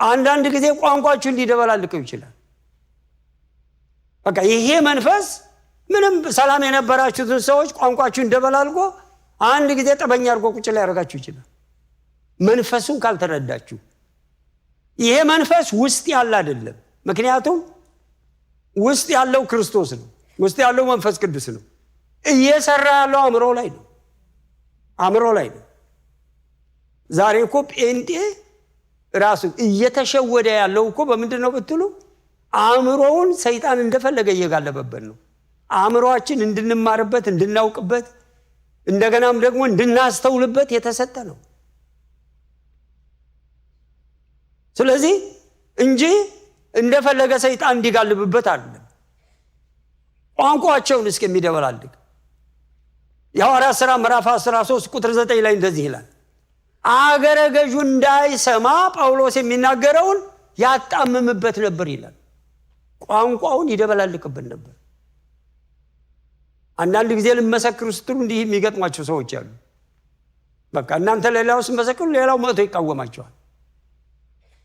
አንዳንድ ጊዜ ቋንቋችሁን ሊደበላልቀው ይችላል። በቃ ይሄ መንፈስ ምንም ሰላም የነበራችሁትን ሰዎች ቋንቋችሁን ደበላልቆ አንድ ጊዜ ጠበኛ አድርጎ ቁጭ ላይ ያደርጋችሁ ይችላል። መንፈሱን ካልተረዳችሁ ይሄ መንፈስ ውስጥ ያለ አይደለም። ምክንያቱም ውስጥ ያለው ክርስቶስ ነው፣ ውስጥ ያለው መንፈስ ቅዱስ ነው። እየሰራ ያለው አእምሮ ላይ ነው። ዛሬ እኮ ጴንጤ ራሱ እየተሸወደ ያለው እኮ በምንድን ነው ብትሉ አእምሮውን ሰይጣን እንደፈለገ እየጋለበበት ነው። አእምሮአችን እንድንማርበት፣ እንድናውቅበት፣ እንደገናም ደግሞ እንድናስተውልበት የተሰጠ ነው። ስለዚህ እንጂ እንደፈለገ ሰይጣን እንዲጋልብበት አይደለም። ቋንቋቸውን እስከሚደበላልቅ የሐዋርያት ሥራ ምዕራፍ 13 ቁጥር 9 ላይ እንደዚህ ይላል፣ አገረ ገዡ እንዳይሰማ ጳውሎስ የሚናገረውን ያጣምምበት ነበር ይላል። ቋንቋውን ይደበላልቅበት ነበር። አንዳንድ ጊዜ ለመሰክሩ ስትሉ እንዲህ የሚገጥማቸው ሰዎች አሉ። በቃ እናንተ ለሌላው መስክሩ ሌላው መጥቶ ይቃወማቸዋል።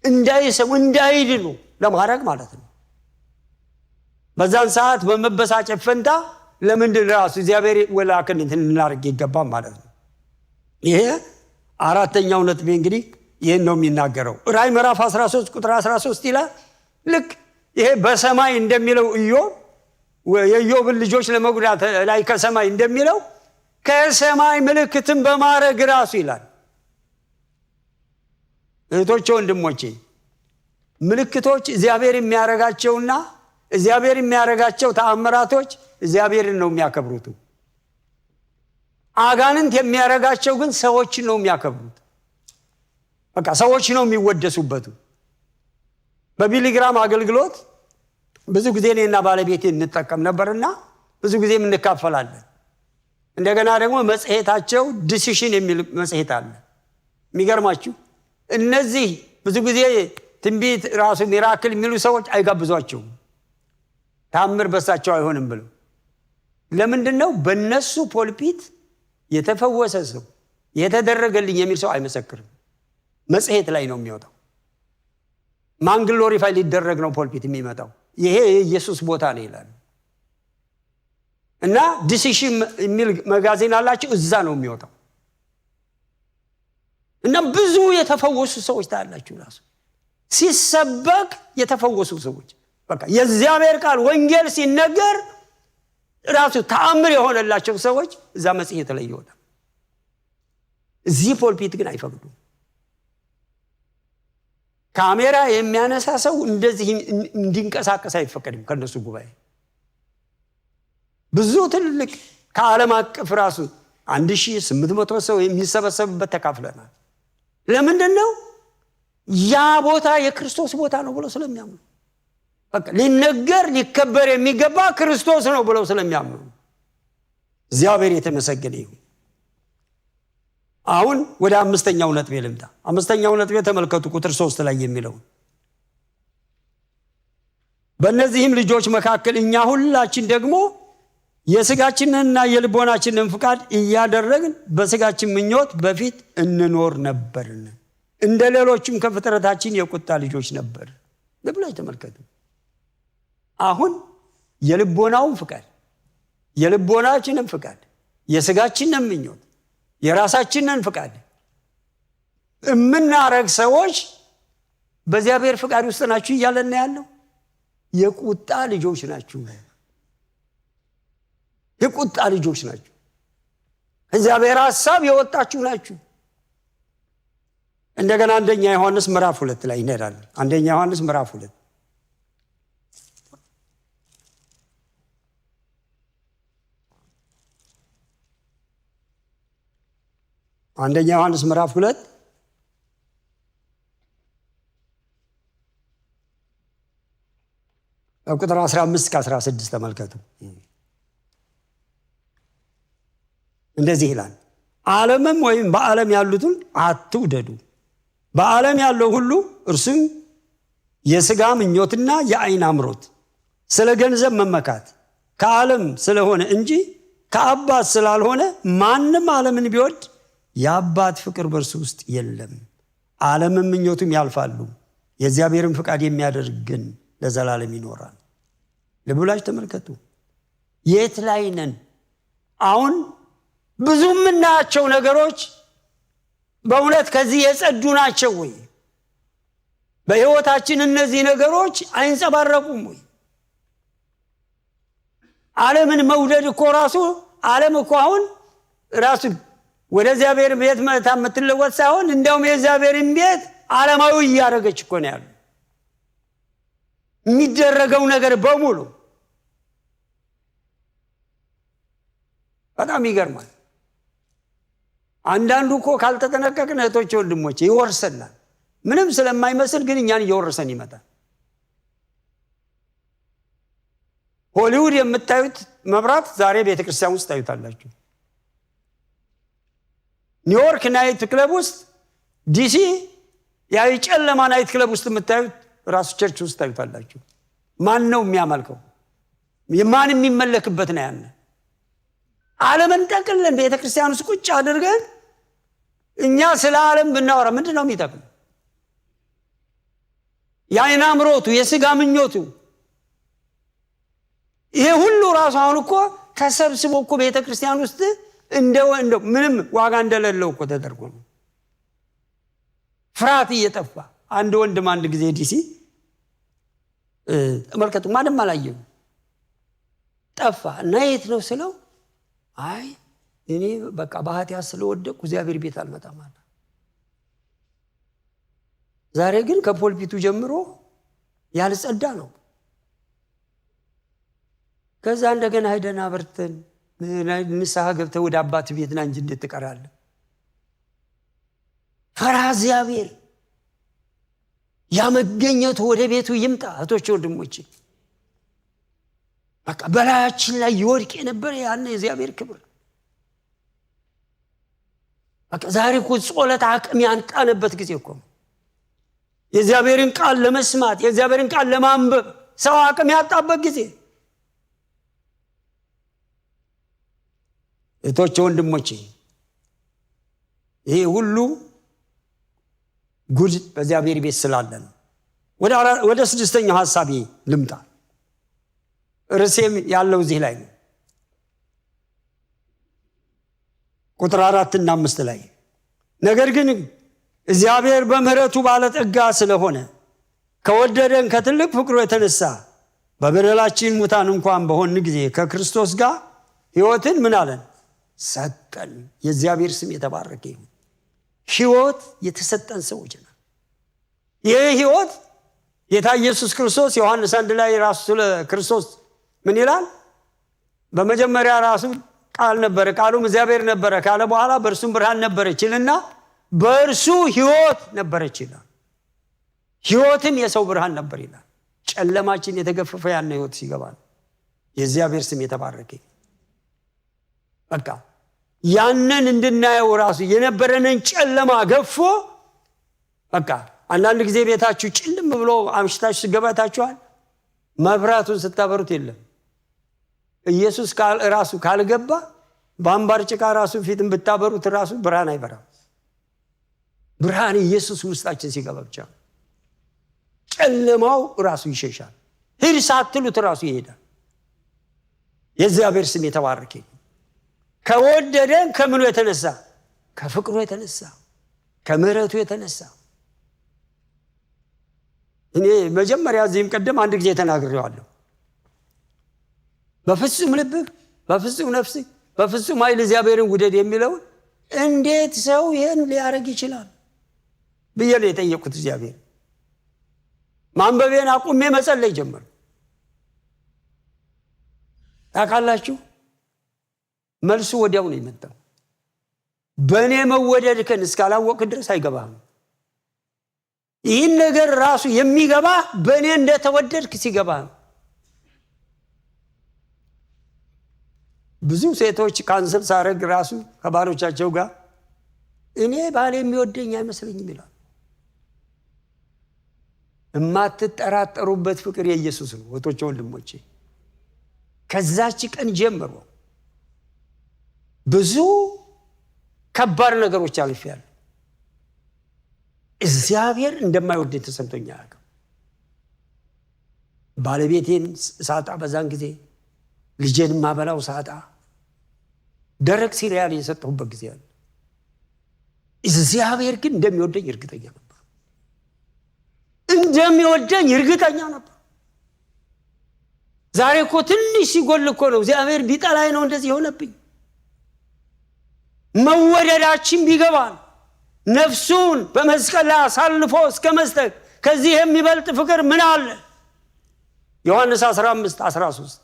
እንዳይሰሙ እንዳይድኑ ለማድረግ ማለት ነው። በዛን ሰዓት በመበሳጨት ፈንታ ለምንድን ራሱ እግዚአብሔር ወላከን እንድናርግ ይገባል ማለት ነው። ይሄ አራተኛው ነጥብ እንግዲህ ይሄን ነው የሚናገረው። ራዕይ ምዕራፍ 13 ቁጥር 13 ይላል ልክ ይሄ በሰማይ እንደሚለው የኢዮብን ልጆች ለመጉዳት ላይ ከሰማይ እንደሚለው ከሰማይ ምልክትን በማድረግ ራሱ ይላል። እህቶቼ ወንድሞቼ ምልክቶች እግዚአብሔር የሚያረጋቸውና እግዚአብሔር የሚያረጋቸው ተአምራቶች እግዚአብሔርን ነው የሚያከብሩት። አጋንንት የሚያረጋቸው ግን ሰዎችን ነው የሚያከብሩት። በቃ ሰዎች ነው የሚወደሱበት። በቢሊግራም አገልግሎት ብዙ ጊዜ እኔና ባለቤቴ እንጠቀም ነበርና ብዙ ጊዜ እንካፈላለን። እንደገና ደግሞ መጽሔታቸው ዲሲሽን የሚል መጽሔት አለ። የሚገርማችሁ እነዚህ ብዙ ጊዜ ትንቢት ራሱ ሚራክል የሚሉ ሰዎች አይጋብዟቸውም። ታምር በሳቸው አይሆንም ብለው ለምንድነው? በእነሱ ፖልፒት የተፈወሰ ሰው የተደረገልኝ የሚል ሰው አይመሰክርም። መጽሔት ላይ ነው የሚወጣው። ማን ግሎሪፋይ ሊደረግ ነው ፖልፒት የሚመጣው? ይሄ የኢየሱስ ቦታ ነው ይላል። እና ዲሲሽን የሚል መጋዚን አላቸው፣ እዛ ነው የሚወጣው። እና ብዙ የተፈወሱ ሰዎች ታያላችሁ። ራሱ ሲሰበክ የተፈወሱ ሰዎች በቃ የእግዚአብሔር ቃል ወንጌል ሲነገር ራሱ ተአምር የሆነላቸው ሰዎች እዛ መጽሔት ላይ ይወጣል። እዚህ ፖልፒት ግን አይፈቅዱም። ካሜራ የሚያነሳ ሰው እንደዚህ እንዲንቀሳቀስ አይፈቀድም ከነሱ ጉባኤ። ብዙ ትልቅ ከዓለም አቀፍ ራሱ 1800 ሰው የሚሰበሰብበት ተካፍለናል። ለምንድነው? ያ ቦታ የክርስቶስ ቦታ ነው ብለው ስለሚያምኑ በቃ ሊነገር ሊከበር የሚገባ ክርስቶስ ነው ብለው ስለሚያምኑ እግዚአብሔር የተመሰገነ ይሁን። አሁን ወደ አምስተኛው ነጥብ ልምጣ። አምስተኛው ነጥብ ተመልከቱ ቁጥር 3 ላይ የሚለው በእነዚህም ልጆች መካከል እኛ ሁላችን ደግሞ የሥጋችንንና የልቦናችንን ፍቃድ እያደረግን በሥጋችን ምኞት በፊት እንኖር ነበርን፣ እንደ ሌሎችም ከፍጥረታችን የቁጣ ልጆች ነበር ብላችሁ ተመልከቱ። አሁን የልቦናውን ፍቃድ የልቦናችንን ፍቃድ የሥጋችንን ምኞት የራሳችንን ፍቃድ የምናረግ ሰዎች በእግዚአብሔር ፍቃድ ውስጥ ናችሁ እያለን ያለው የቁጣ ልጆች ናችሁ። የቁጣ ልጆች ናችሁ። እግዚአብሔር ሐሳብ የወጣችሁ ናችሁ። እንደገና አንደኛ ዮሐንስ ምዕራፍ 2 ላይ እንሄዳለን። አንደኛ ዮሐንስ ምዕራፍ 2 አንደኛ ዮሐንስ ምዕራፍ 2 ቁጥር 15-16 ተመልከቱ። እንደዚህ ይላል፣ ዓለምም ወይም በዓለም ያሉትን አትውደዱ። በዓለም ያለው ሁሉ እርሱም የሥጋ ምኞትና የዓይን አምሮት፣ ስለ ገንዘብ መመካት ከዓለም ስለሆነ እንጂ ከአባት ስላልሆነ ማንም ዓለምን ቢወድ የአባት ፍቅር በእርሱ ውስጥ የለም። ዓለምም ምኞቱም ያልፋሉ፣ የእግዚአብሔርን ፍቃድ የሚያደርግ ግን ለዘላለም ይኖራል። ልብ ብላችሁ ተመልከቱ። የት ላይ ነን አሁን? ብዙ የምናያቸው ነገሮች በእውነት ከዚህ የጸዱ ናቸው ወይ? በሕይወታችን እነዚህ ነገሮች አይንጸባረቁም ወይ? ዓለምን መውደድ እኮ ራሱ ዓለም እኮ አሁን ራሱ ወደ እግዚአብሔር ቤት መታ የምትለወጥ ሳይሆን እንደውም የእግዚአብሔርን ቤት ዓለማዊ እያደረገች እኮ ነው ያለው። የሚደረገው ነገር በሙሉ በጣም ይገርማል። አንዳንዱ እኮ ካልተጠነቀቅን እህቶቼ ወንድሞቼ ይወርሰናል። ምንም ስለማይመስል ግን እኛን እየወረሰን ይመጣል። ሆሊውድ የምታዩት መብራት ዛሬ ቤተክርስቲያን ውስጥ ታዩታላችሁ። ኒውዮርክ ናይት ክለብ ውስጥ፣ ዲሲ ያ የጨለማ ናይት ክለብ ውስጥ የምታዩት ራሱ ቸርች ውስጥ ታዩታላችሁ። ማን ነው የሚያመልከው? ማን የሚመለክበት ነው? ያነ ዓለምን ጠቅልለን ቤተክርስቲያን ውስጥ ቁጭ አድርገን እኛ ስለ ዓለም ብናወራ ምንድነው የሚጠቅም? የዓይን አምሮቱ የሥጋ ምኞቱ ይሄ ሁሉ ራሱ አሁን እኮ ተሰብስቦ እኮ ቤተክርስቲያን ውስጥ እንደው ምንም ዋጋ እንደሌለው እኮ ተደርጎ ነው። ፍርሃት እየጠፋ አንድ ወንድም አንድ ጊዜ ዲሲ ተመልከቱ ማንም አላየው ጠፋ እና የት ነው ስለው አይ እኔ በቃ በኃጢአት ስለወደቅኩ እግዚአብሔር ቤት አልመጣም አለ። ዛሬ ግን ከፖልፒቱ ጀምሮ ያልጸዳ ነው። ከዛ እንደገና ሄደና በርተን ንስሐ ገብተህ ወደ አባት ቤት ና እንጂ እንዴት ትቀራለህ? ፈርሃ እግዚአብሔር ያመገኘቱ ወደ ቤቱ ይምጣ። እህቶቼ ወንድሞቼ በቃ በላያችን ላይ ይወድቅ የነበረ ያን የእግዚአብሔር ክብር በቃ ዛሬ እኮ ጸሎት አቅም ያንጣነበት ጊዜ እኮ የእግዚአብሔርን ቃል ለመስማት የእግዚአብሔርን ቃል ለማንበብ ሰው አቅም ያጣበት ጊዜ። እህቶቼ ወንድሞቼ ይሄ ሁሉ ጉድ በእግዚአብሔር ቤት ስላለ ነው። ወደ ስድስተኛው ሐሳቤ ልምጣ። ርዕሴም ያለው እዚህ ላይ ነው። ቁጥር 4 እና 5 ላይ ነገር ግን እግዚአብሔር በምህረቱ ባለጠጋ ስለሆነ ከወደደን ከትልቅ ፍቅሩ የተነሳ በበደላችን ሙታን እንኳን በሆን ጊዜ ከክርስቶስ ጋር ሕይወትን ምን አለን? ሰጠን። የእግዚአብሔር ስም የተባረከ ይሁን። ሕይወት የተሰጠን ሰዎች ነን። ይህ ሕይወት ጌታ ኢየሱስ ክርስቶስ ዮሐንስ 1 ላይ ራሱ ስለ ክርስቶስ ምን ይላል? በመጀመሪያ ራሱ ቃል ነበረ፣ ቃሉም እግዚአብሔር ነበረ ካለ በኋላ በእርሱም ብርሃን ነበረችልና በእርሱ ሕይወት ነበረች ይላል። ሕይወትም የሰው ብርሃን ነበር ይላል። ጨለማችን የተገፈፈ ያን ሕይወት ሲገባ ነው። የእግዚአብሔር ስም የተባረከ በቃ ያንን እንድናየው ራሱ የነበረንን ጨለማ ገፎ በቃ አንዳንድ ጊዜ ቤታችሁ ጭልም ብሎ አምሽታችሁ ገባታችኋል። መብራቱን ስታበሩት የለም። ኢየሱስ ራሱ ካልገባ በአምባር ጭቃ ራሱ ፊትን ብታበሩት ራሱ ብርሃን አይበራም። ብርሃን ኢየሱስ ውስጣችን ሲገባ ብቻ ጨለማው ራሱ ይሸሻል። ሂድ ሳትሉት ራሱ ይሄዳል። የእግዚአብሔር ስም የተባረከ ከወደደን ከምኑ የተነሳ? ከፍቅሩ የተነሳ ከምሕረቱ የተነሳ። እኔ መጀመሪያ እዚህም ቀደም አንድ ጊዜ ተናግሬዋለሁ። በፍጹም ልብህ በፍጹም ነፍስህ በፍጹም ኃይል እግዚአብሔርን ውደድ የሚለውን እንዴት ሰው ይሄን ሊያደርግ ይችላል ብዬ ነው የጠየቁት። እግዚአብሔር ማንበቤን አቁሜ መጸለይ ጀመርኩ። ታውቃላችሁ መልሱ ወዲያው ነው የመጣው። በእኔ መወደድከን እስካላወቅ ድረስ አይገባህም። ይህን ነገር ራሱ የሚገባ በእኔ እንደተወደድክ ሲገባህ። ብዙ ሴቶች ካንሰል ሳረግ ራሱ ከባሎቻቸው ጋር እኔ ባል የሚወደኝ አይመስለኝም ይላል። የማትጠራጠሩበት ፍቅር የኢየሱስ ነው። ወቶቼ ወንድሞቼ ከዛች ቀን ጀምሮ ብዙ ከባድ ነገሮች አልፌያለሁ። እግዚአብሔር እንደማይወደኝ ተሰምቶኝ አያውቅም። ባለቤቴን ሳጣ በዛን ጊዜ ልጄን ማበላው ሳጣ ደረቅ ሲሪያል የሰጠሁበት ጊዜ አለ። እግዚአብሔር ግን እንደሚወደኝ እርግጠኛ ነበር። እንደሚወደኝ እርግጠኛ ነበር። ዛሬ እኮ ትንሽ ሲጎል እኮ ነው እግዚአብሔር ቢጠላኝ ነው እንደዚህ የሆነብኝ። መወደዳችን ቢገባን ነፍሱን በመስቀል ላይ አሳልፎ እስከ መስጠት ከዚህ የሚበልጥ ፍቅር ምን አለ? ዮሐንስ 15:13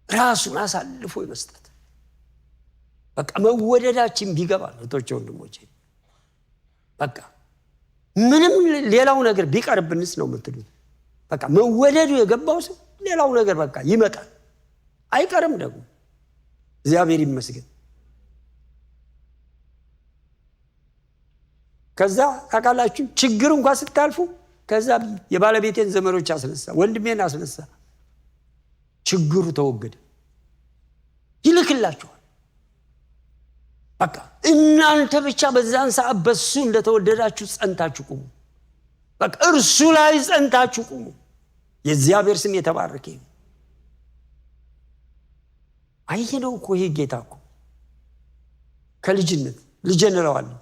ራሱን አሳልፎ መስጠት። በቃ መወደዳችን ቢገባን እህቶቼ ወንድሞቼ በቃ ምንም ሌላው ነገር ቢቀርብንስ ነው የምትሉት? በቃ መወደዱ የገባው ሰው ሌላው ነገር በቃ ይመጣል፣ አይቀርም ደግሞ። እግዚአብሔር ይመስገን። ከዛ ታውቃላችሁ ችግር እንኳን ስታልፉ ከዛ የባለቤቴን ዘመዶች አስነሳ፣ ወንድሜን አስነሳ፣ ችግሩ ተወገደ። ይልክላችኋል። በቃ እናንተ ብቻ በዛን ሰዓት በሱ እንደተወደዳችሁ ጸንታችሁ ቁሙ። በቃ እርሱ ላይ ጸንታችሁ ቁሙ። የእግዚአብሔር ስም የተባረከ ይሁን። አይየነው እኮ ይሄ ጌታ እኮ ከልጅነት ልጅ እንለዋለን።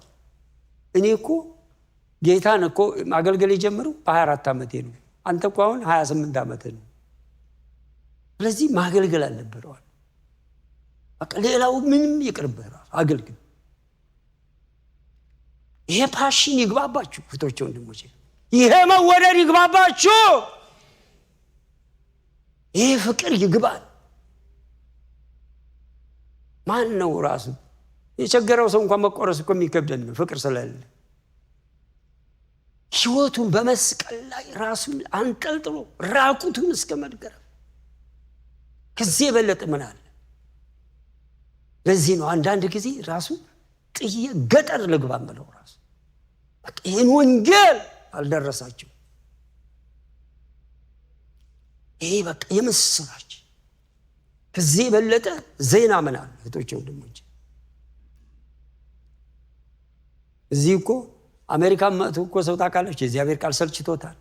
እኔ እኮ ጌታን እኮ ማገልገል የጀመረው በ24 ዓመቴ ነው። አንተ እኮ አሁን 28 ዓመት ነው። ስለዚህ ማገልገል አልነበረዋል። በቃ ሌላው ምንም ይቅርብህ፣ አገልግል። ይሄ ፓሽን ይግባባችሁ እህቶቼ ወንድሞቼ፣ ይሄ መወደድ ይግባባችሁ። ይሄ ፍቅር ይግባል። ማን ነው ራሱ የቸገረው ሰው እንኳን መቆረስ እኮ የሚከብደን ነው ፍቅር ስለሌለ። ሕይወቱን በመስቀል ላይ ራሱን አንጠልጥሎ ራቁቱን እስከ መድገር ከዚህ የበለጠ ምን አለ? ለዚህ ነው አንዳንድ ጊዜ ራሱ ጥዬ ገጠር ልግባ ብለው ራሱ በቃ ይሄን ወንጌል አልደረሳቸው። ይሄ በቃ የምስራች ከዚህ የበለጠ ዜና ምን አለ? እህቶቼ ወንድሞቼ፣ እዚህ እኮ አሜሪካ መጥቶ እኮ ሰው ታውቃለች የእግዚአብሔር ቃል ሰልችቶታል፣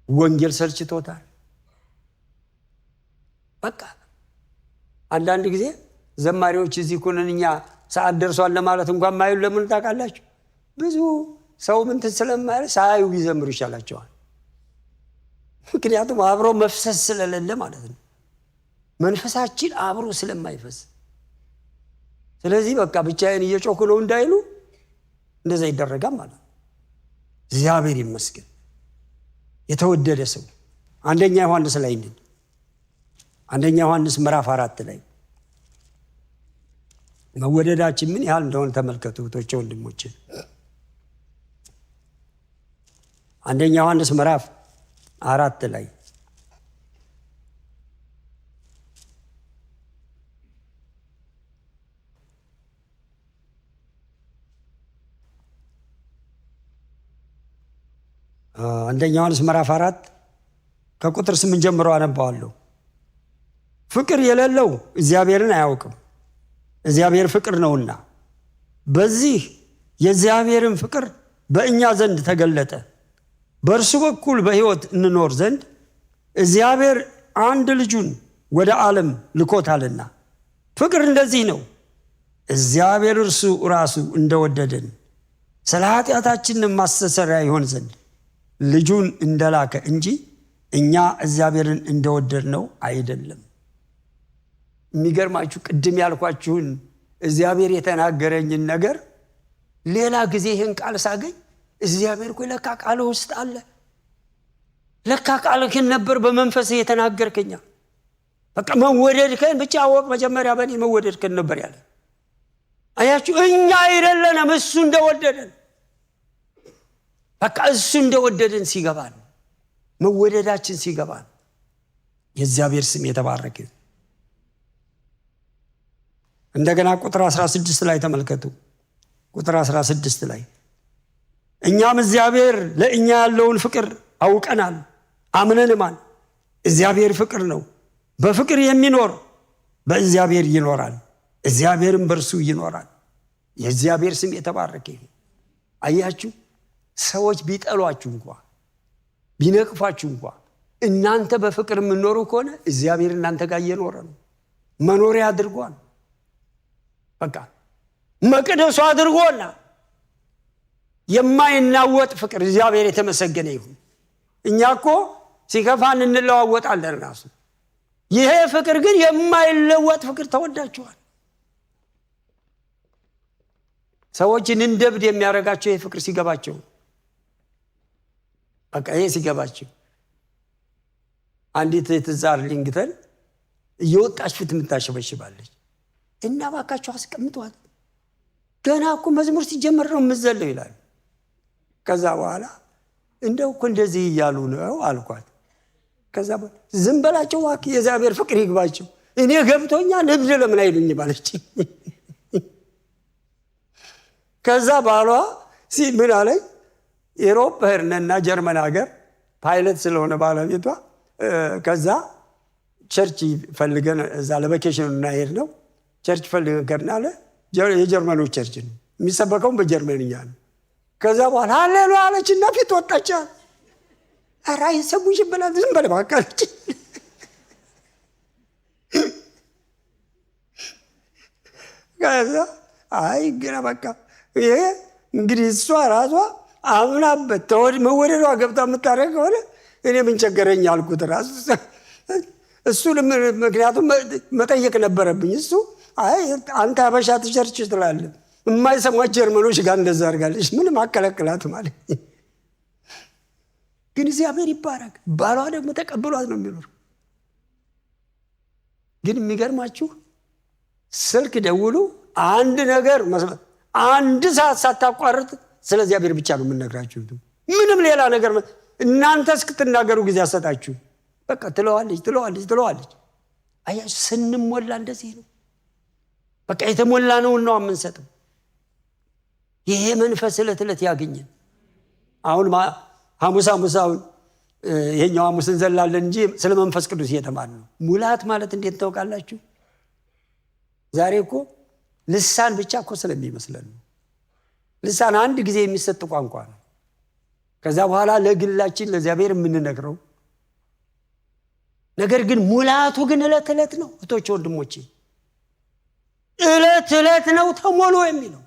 ወንጌል ሰልችቶታል። በቃ አንዳንድ ጊዜ ዘማሪዎች እዚህ እኮ ነን እኛ ሰዓት ደርሷል ለማለት እንኳን ማይሉ ለምን ታውቃላችሁ? ብዙ ሰው ምን ስለማይል ሳያዩ ቢዘምሩ ይሻላቸዋል። ምክንያቱም አብሮ መፍሰስ ስለሌለ ማለት ነው። መንፈሳችን አብሮ ስለማይፈስ፣ ስለዚህ በቃ ብቻዬን እየጮኩ ነው እንዳይሉ እንደዛ ይደረጋል ማለት ነው። እግዚአብሔር ይመስገን። የተወደደ ሰው አንደኛ ዮሐንስ ላይ እንዴ አንደኛ ዮሐንስ ምዕራፍ 4 ላይ መወደዳችን ምን ያህል እንደሆነ ተመልከቱ እህቶቼ ወንድሞቼ። አንደኛ ዮሐንስ ምዕራፍ 4 ላይ አንደኛ ዮሐንስ ምዕራፍ 4 ከቁጥር 8 ጀምሮ አነባዋለሁ። ፍቅር የሌለው እግዚአብሔርን አያውቅም፣ እግዚአብሔር ፍቅር ነውና። በዚህ የእግዚአብሔርን ፍቅር በእኛ ዘንድ ተገለጠ፣ በእርሱ በኩል በሕይወት እንኖር ዘንድ እግዚአብሔር አንድ ልጁን ወደ ዓለም ልኮታልና። ፍቅር እንደዚህ ነው፣ እግዚአብሔር እርሱ ራሱ እንደወደደን ስለ ኃጢአታችን ማስተሰሪያ ይሆን ዘንድ ልጁን እንደላከ እንጂ እኛ እግዚአብሔርን እንደወደድነው አይደለም። የሚገርማችሁ ቅድም ያልኳችሁን እግዚአብሔር የተናገረኝን ነገር ሌላ ጊዜ ይህን ቃል ሳገኝ እግዚአብሔር እኮ ለካ ቃል ውስጥ አለ፣ ለካ ቃልህን ነበር በመንፈስ የተናገርከኛ። በቃ መወደድከን ብቻ አወቅ፣ መጀመሪያ በእኔ መወደድከን ነበር ያለ። አያችሁ፣ እኛ አይደለንም እሱ እንደወደደን። በቃ እሱ እንደወደደን ሲገባን፣ መወደዳችን ሲገባን፣ የእግዚአብሔር ስም የተባረከ። እንደገና ቁጥር 16 ላይ ተመልከቱ። ቁጥር 16 ላይ እኛም እግዚአብሔር ለእኛ ያለውን ፍቅር አውቀናል አምነንማል። እግዚአብሔር ፍቅር ነው፣ በፍቅር የሚኖር በእግዚአብሔር ይኖራል፣ እግዚአብሔርም በእርሱ ይኖራል። የእግዚአብሔር ስም የተባረከ ይሁን። አያችሁ፣ ሰዎች ቢጠሏችሁ እንኳ ቢነቅፋችሁ እንኳ እናንተ በፍቅር የምትኖሩ ከሆነ እግዚአብሔር እናንተ ጋር እየኖረ ነው፣ መኖሪያ አድርጓል። በቃ መቅደሱ አድርጎና የማይናወጥ ፍቅር እግዚአብሔር የተመሰገነ ይሁን። እኛ እኮ ሲከፋን እንለዋወጣለን ራሱ። ይሄ ፍቅር ግን የማይለወጥ ፍቅር ተወዳችኋል። ሰዎችን እንደብድ የሚያደርጋቸው ይሄ ፍቅር ሲገባቸው፣ በቃ ይሄ ሲገባቸው። አንዲት ትዛር ሊንግተን እየወጣች ፊት የምታሸበሽባለች እና ባካችሁ አስቀምጧት፣ ገና እኮ መዝሙር ሲጀመር ነው የምዘለው ይላል። ከዛ በኋላ እንደው እኮ እንደዚህ እያሉ ነው አልኳት። ከዛ ዝም በላቸው እባክህ፣ የእግዚአብሔር ፍቅር ይግባቸው፣ እኔ ገብቶኛል፣ እብድ ለምን አይሉኝ ባለች። ከዛ ባሏ ምን አለኝ፣ ኢሮፕ ሄድንና ጀርመን ሀገር ፓይለት ስለሆነ ባለቤቷ፣ ከዛ ቸርች ፈልገን እዛ ለቫኬሽን እና ሄድነው ቸርች ፈልገን አለ የጀርመኖች ቸርች ነው የሚሰበከው በጀርመንኛ ነው ከዛ በኋላ ሃሌሉያ አለችና ፊት ወጣች አራይ ሰሙሽ ብላ ዝም በል ባካለች ከዛ አይ ግራ በቃ ይሄ እንግዲህ እሷ ራሷ አምናበት ተወድ መወደዷ ገብታ የምታረግ ሆነ እኔ ምን ቸገረኝ አልኩት ራሱ እሱ ምክንያቱም መጠየቅ ነበረብኝ እሱ አይ አንተ አበሻ ቸርች ትላለህ የማይሰማት ጀርመኖች ጋር እንደዛ አድርጋለች ምንም አከለክላት ማለት ግን እግዚአብሔር ይባረክ ባሏ ደግሞ ተቀብሏት ነው የሚኖር ግን የሚገርማችሁ ስልክ ደውሉ አንድ ነገር አንድ ሰዓት ሳታቋርጥ ስለ እግዚአብሔር ብቻ ነው የምነግራችሁ ምንም ሌላ ነገር እናንተ እስክትናገሩ ጊዜ አሰጣችሁ በቃ ትለዋለች አያችሁ ስንሞላ እንደዚህ ነው በቃ የተሞላ ነው የምንሰጠው ይሄ መንፈስ ለትለት ያገኘን አሁን ሐሙስ አሁን ይሄኛው ሐሙስ እንዘላለን እንጂ ስለ መንፈስ ቅዱስ እየተማርን ነው ሙላት ማለት እንዴት ታውቃላችሁ ዛሬ እኮ ልሳን ብቻ እኮ ስለሚመስለን ነው ልሳን አንድ ጊዜ የሚሰጥ ቋንቋ ነው ከዛ በኋላ ለግላችን ለእግዚአብሔር የምንነግረው ነገር ግን ሙላቱ ግን እለት ነው እቶች ወንድሞቼ እለት ነው ተሞሉ የሚለው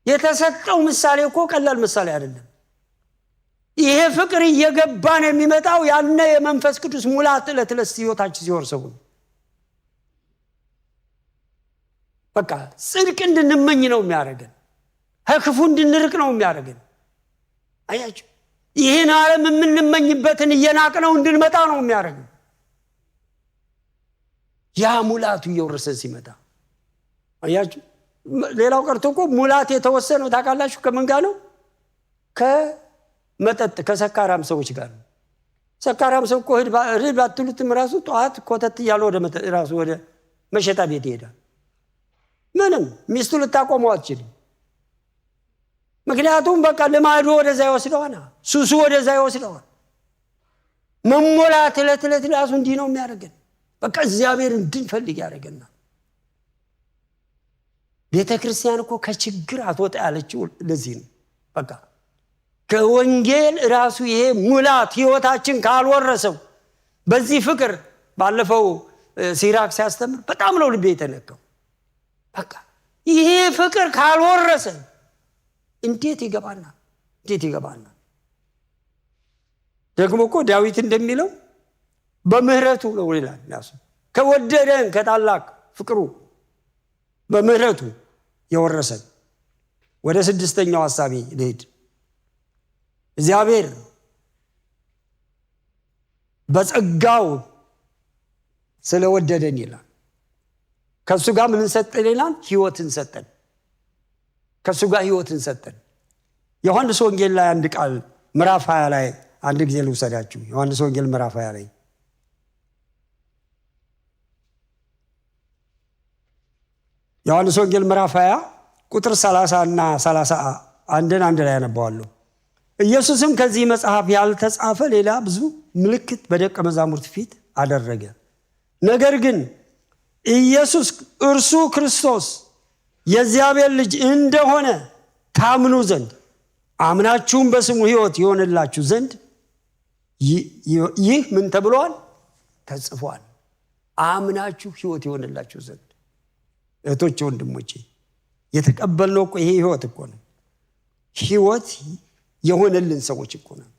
የተሰጠው ምሳሌ እኮ ቀላል ምሳሌ አይደለም ይሄ ፍቅር እየገባን የሚመጣው ያነ የመንፈስ ቅዱስ ሙላት እለት ህይወታችን ሲወርሰው በቃ ጽድቅ እንድንመኝ ነው የሚያደርገን ከክፉ እንድንርቅ ነው የሚያደርገን አያችሁ ይሄን ዓለም የምንመኝበትን እየናቅነው እንድንመጣ ነው የሚያደርገን ያ ሙላቱ እየወረሰን ሲመጣ አያችሁ ሌላው ቀርቶ እኮ ሙላት የተወሰነው ታውቃላችሁ ከምን ጋር ነው ከመጠጥ ከሰካራም ሰዎች ጋር ነው ሰካራም ሰው እኮ ሄድ ባትሉትም ራሱ ጧት ኮተት እያለ ወደ መሸታ ቤት ይሄዳል ምንም ሚስቱ ልታቆመው አትችልም ምክንያቱም በቃ ልማዱ ወደዛ ይወስደዋል ሱሱ ወደዛ ይወስደዋል መሞላት እለት ራሱ እንዲህ ነው የሚያደርገን በቃ እግዚአብሔር እንድንፈልግ ያደርገናል ቤተክርስቲያን እኮ ከችግር አትወጣ ያለችው ለዚህ ነው በቃ ከወንጌል ራሱ ይሄ ሙላት ህይወታችን ካልወረሰው በዚህ ፍቅር ባለፈው ሲራክ ሲያስተምር በጣም ነው ልቤ የተነካው በቃ ይሄ ፍቅር ካልወረሰ እንዴት ይገባና ደግሞ እኮ ዳዊት እንደሚለው በምህረቱ ነው ይላል ያሱ ከወደደን ከታላቅ ፍቅሩ በምህረቱ የወረሰን ወደ ስድስተኛው ሐሳቤ ልሂድ እግዚአብሔር በጸጋው ስለወደደን ይላል ከሱ ጋር ምን ሰጠን ይላል ህይወትን ሰጠን ከሱ ጋር ህይወትን ሰጠን ዮሐንስ ወንጌል ላይ አንድ ቃል ምዕራፍ 20 ላይ አንድ ጊዜ ልውሰዳችሁ ዮሐንስ ወንጌል ምዕራፍ 20 ላይ ዮሐንስ ወንጌል ምዕራፍ 20 ቁጥር 30 እና 31 አንድ ላይ ያነባዋለሁ ኢየሱስም ከዚህ መጽሐፍ ያልተጻፈ ሌላ ብዙ ምልክት በደቀ መዛሙርት ፊት አደረገ ነገር ግን ኢየሱስ እርሱ ክርስቶስ የእግዚአብሔር ልጅ እንደሆነ ታምኑ ዘንድ አምናችሁም በስሙ ህይወት ይሆንላችሁ ዘንድ ይህ ምን ተብሏል ተጽፏል አምናችሁ ህይወት ይሆንላችሁ ዘንድ እህቶቼ ወንድሞቼ የተቀበልነው እኮ ይሄ ህይወት እኮ ነው ህይወት የሆነልን ሰዎች እኮ ነው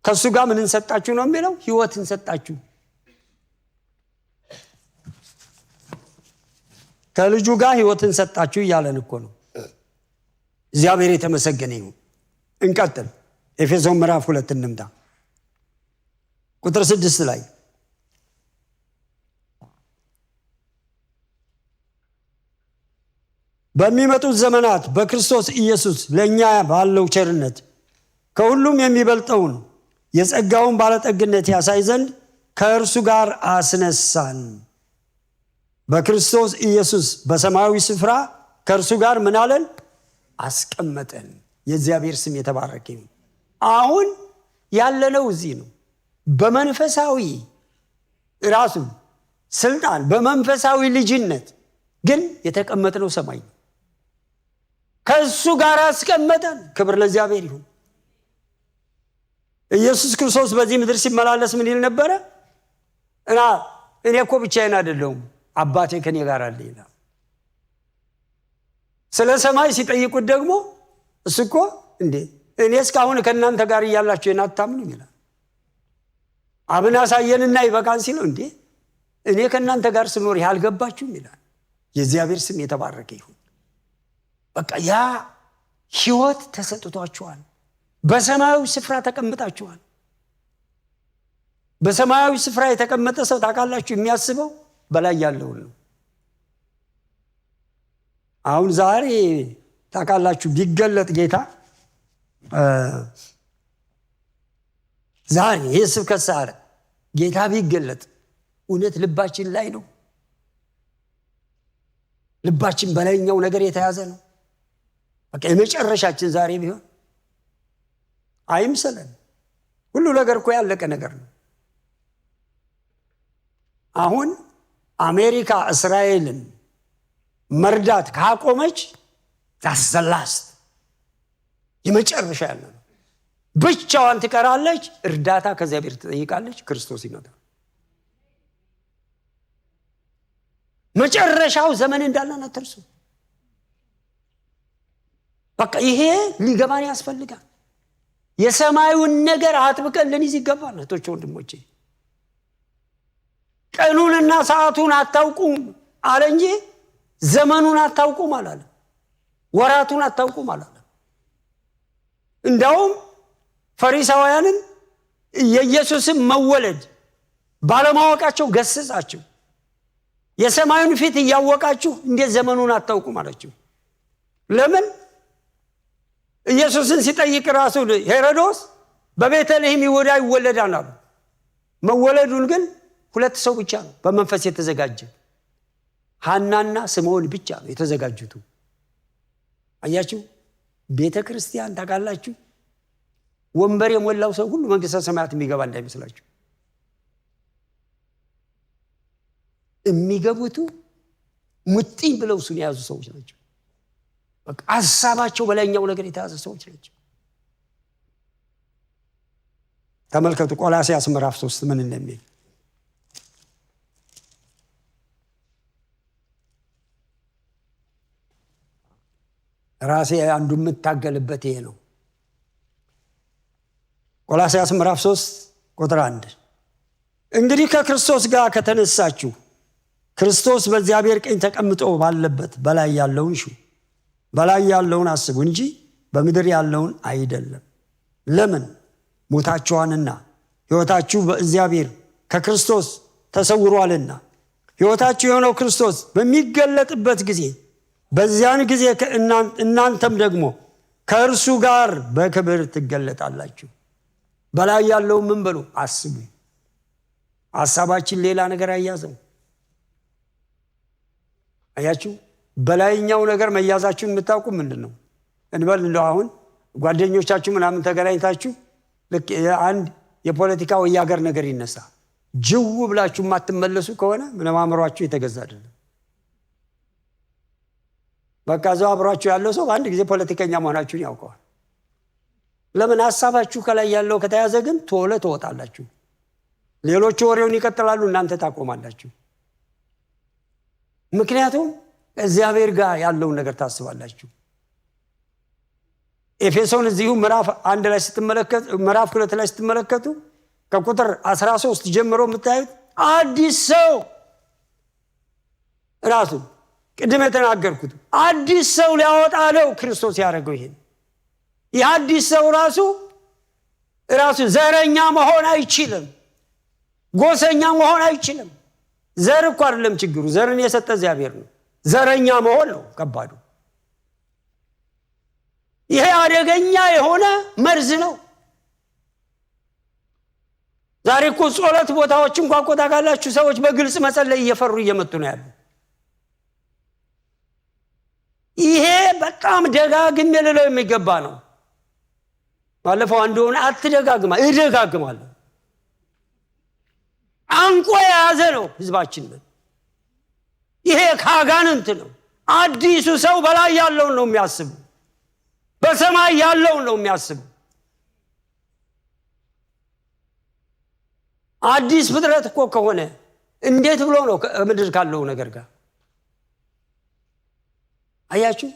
ከሱ ጋር ምን እንሰጣችሁ ነው የሚለው ህይወት እንሰጣችሁ ከልጁ ጋር ህይወትን ሰጣችሁ እያለን እኮ ነው እግዚአብሔር የተመሰገነ ይሁን እንቀጥል ኤፌሶን ምዕራፍ 2 እንምጣ ቁጥር 6 ላይ በሚመጡት ዘመናት በክርስቶስ ኢየሱስ ለኛ ባለው ቸርነት ከሁሉም የሚበልጠውን የጸጋውን ባለጠግነት ያሳይ ዘንድ ከእርሱ ጋር አስነሳን በክርስቶስ ኢየሱስ በሰማያዊ ስፍራ ከእርሱ ጋር ምን አለን አስቀመጠን የእግዚአብሔር ስም የተባረከ ይሁን አሁን ያለነው እዚህ ነው በመንፈሳዊ ራሱ ስልጣን በመንፈሳዊ ልጅነት ግን የተቀመጥነው ሰማይ ነው። ከሱ ጋር አስቀመጠን። ክብር ለእግዚአብሔር ይሁን። ኢየሱስ ክርስቶስ በዚህ ምድር ሲመላለስ ምን ይል ነበረ? እኔ እኮ ብቻዬን አይደለሁም አባቴ ከኔ ጋር አለ ይላል። ስለ ሰማይ ሲጠይቁት ደግሞ እሱ እኮ እንዴ እኔ እስካሁን ከእናንተ ጋር እያላችሁ አታምኑም ይላል። አብን አሳየንና ይበቃን ሲለው እንዴ እኔ ከእናንተ ጋር ስኖር ያልገባችሁም ይላል። የእግዚአብሔር ስም የተባረከ ይሁን። በቃ ያ ሕይወት ተሰጥቷችኋል። በሰማያዊ ስፍራ ተቀምጣችኋል። በሰማያዊ ስፍራ የተቀመጠ ሰው ታውቃላችሁ የሚያስበው በላይ ያለውን ነው። አሁን ዛሬ ታውቃላችሁ ቢገለጥ ጌታ ዛሬ ይህ ስብከት ሰዓት ጌታ ቢገለጥ እውነት ልባችን ላይ ነው። ልባችን በላይኛው ነገር የተያዘ ነው። በቃ የመጨረሻችን ዛሬ ቢሆን አይምሰለን። ሁሉ ነገር እኮ ያለቀ ነገር ነው። አሁን አሜሪካ እስራኤልን መርዳት ካቆመች ታሰላስት የመጨረሻ ያለ ነው። ብቻዋን ትቀራለች። እርዳታ ከእግዚአብሔር ትጠይቃለች። ክርስቶስ ይመጣል። መጨረሻው ዘመን እንዳለን አትርሱ። በቃ ይሄ ሊገባን ያስፈልጋል። የሰማዩን ነገር አጥብቀን ልንይዝ ይገባል። እህቶቼ ወንድሞቼ፣ ቀኑንና ሰዓቱን አታውቁም አለ እንጂ ዘመኑን አታውቁም አላለ። ወራቱን አታውቁም አላለ። እንዳውም ፈሪሳውያንን የኢየሱስን መወለድ ባለማወቃቸው ገሰጻቸው። የሰማዩን ፊት እያወቃችሁ እንዴት ዘመኑን አታውቁም አላቸው። ለምን? ኢየሱስን ሲጠይቅ ራሱ ሄሮዶስ በቤተልሔም ይሁዳ ይወለዳል አሉ። መወለዱን ግን ሁለት ሰው ብቻ ነው በመንፈስ የተዘጋጀ፣ ሐናና ስምዖን ብቻ ነው የተዘጋጁት። አያችሁ፣ ቤተ ክርስቲያን ታውቃላችሁ፣ ወንበር የሞላው ሰው ሁሉ መንግሥተ ሰማያት የሚገባ እንዳይመስላችሁ። የሚገቡት ሙጥኝ ብለው እሱን የያዙ ሰዎች ናቸው። በቃ ሐሳባቸው በላይኛው ነገር የተያዘ ሰዎች ናቸው። ተመልከቱ ቆላስይስ ምዕራፍ 3 ምን እንደሚል። ራሴ አንዱ የምታገልበት ይሄ ነው። ቆላስይስ ምዕራፍ 3 ቁጥር 1 እንግዲህ ከክርስቶስ ጋር ከተነሳችሁ ክርስቶስ በእግዚአብሔር ቀኝ ተቀምጦ ባለበት በላይ ያለውን ሹ በላይ ያለውን አስቡ እንጂ በምድር ያለውን አይደለም። ለምን? ሞታችኋልና ሕይወታችሁ በእግዚአብሔር ከክርስቶስ ተሰውሯልና። ሕይወታችሁ የሆነው ክርስቶስ በሚገለጥበት ጊዜ በዚያን ጊዜ እናንተም ደግሞ ከእርሱ ጋር በክብር ትገለጣላችሁ። በላይ ያለውን ምን በሉ? አስቡ። ሐሳባችን ሌላ ነገር አያዘው። አያችሁ፣ በላይኛው ነገር መያዛችሁን የምታውቁ ምንድን ነው? እንበል እንደው አሁን ጓደኞቻችሁ ምናምን ተገናኝታችሁ ልክ አንድ የፖለቲካ ወይ የሀገር ነገር ይነሳ ጅው ብላችሁ የማትመለሱ ከሆነ ምንም አእምሯችሁ የተገዛ አይደለም። በቃ እዛው አብሯችሁ ያለው ሰው በአንድ ጊዜ ፖለቲከኛ መሆናችሁን ያውቀዋል። ለምን? ሐሳባችሁ ከላይ ያለው ከተያዘ ግን ቶሎ ትወጣላችሁ። ሌሎቹ ወሬውን ይቀጥላሉ፣ እናንተ ታቆማላችሁ። ምክንያቱም እግዚአብሔር ጋር ያለውን ነገር ታስባላችሁ። ኤፌሶን እዚሁ ምዕራፍ 1 ላይ ስትመለከቱ ምዕራፍ 2 ላይ ስትመለከቱ ከቁጥር 13 ጀምሮ የምታዩት አዲስ ሰው ራሱ ቅድም የተናገርኩት አዲስ ሰው ሊያወጣ ነው ክርስቶስ ያደረገው። ይሄን የአዲስ ሰው ራሱ ዘረኛ መሆን አይችልም፣ ጎሰኛ መሆን አይችልም። ዘር እኮ አይደለም ችግሩ፣ ዘርን የሰጠ እግዚአብሔር ነው። ዘረኛ መሆን ነው ከባዱ። ይሄ አደገኛ የሆነ መርዝ ነው። ዛሬ እኮ ጸሎት ቦታዎች እንኳን እኮ ታውቃላችሁ ሰዎች በግልጽ መጸለይ እየፈሩ እየመጡ ነው ያሉ። ይሄ በጣም ደጋግሜ ልለው የሚገባ ነው። ባለፈው አንዱን አትደጋግማ እደጋግማለሁ። አንቆ የያዘ ነው ህዝባችንን። ይሄ ካጋንንት ነው። አዲሱ ሰው በላይ ያለውን ነው የሚያስብ፣ በሰማይ ያለውን ነው የሚያስብ። አዲስ ፍጥረት እኮ ከሆነ እንዴት ብሎ ነው ከምድር ካለው ነገር ጋር? አያችሁ፣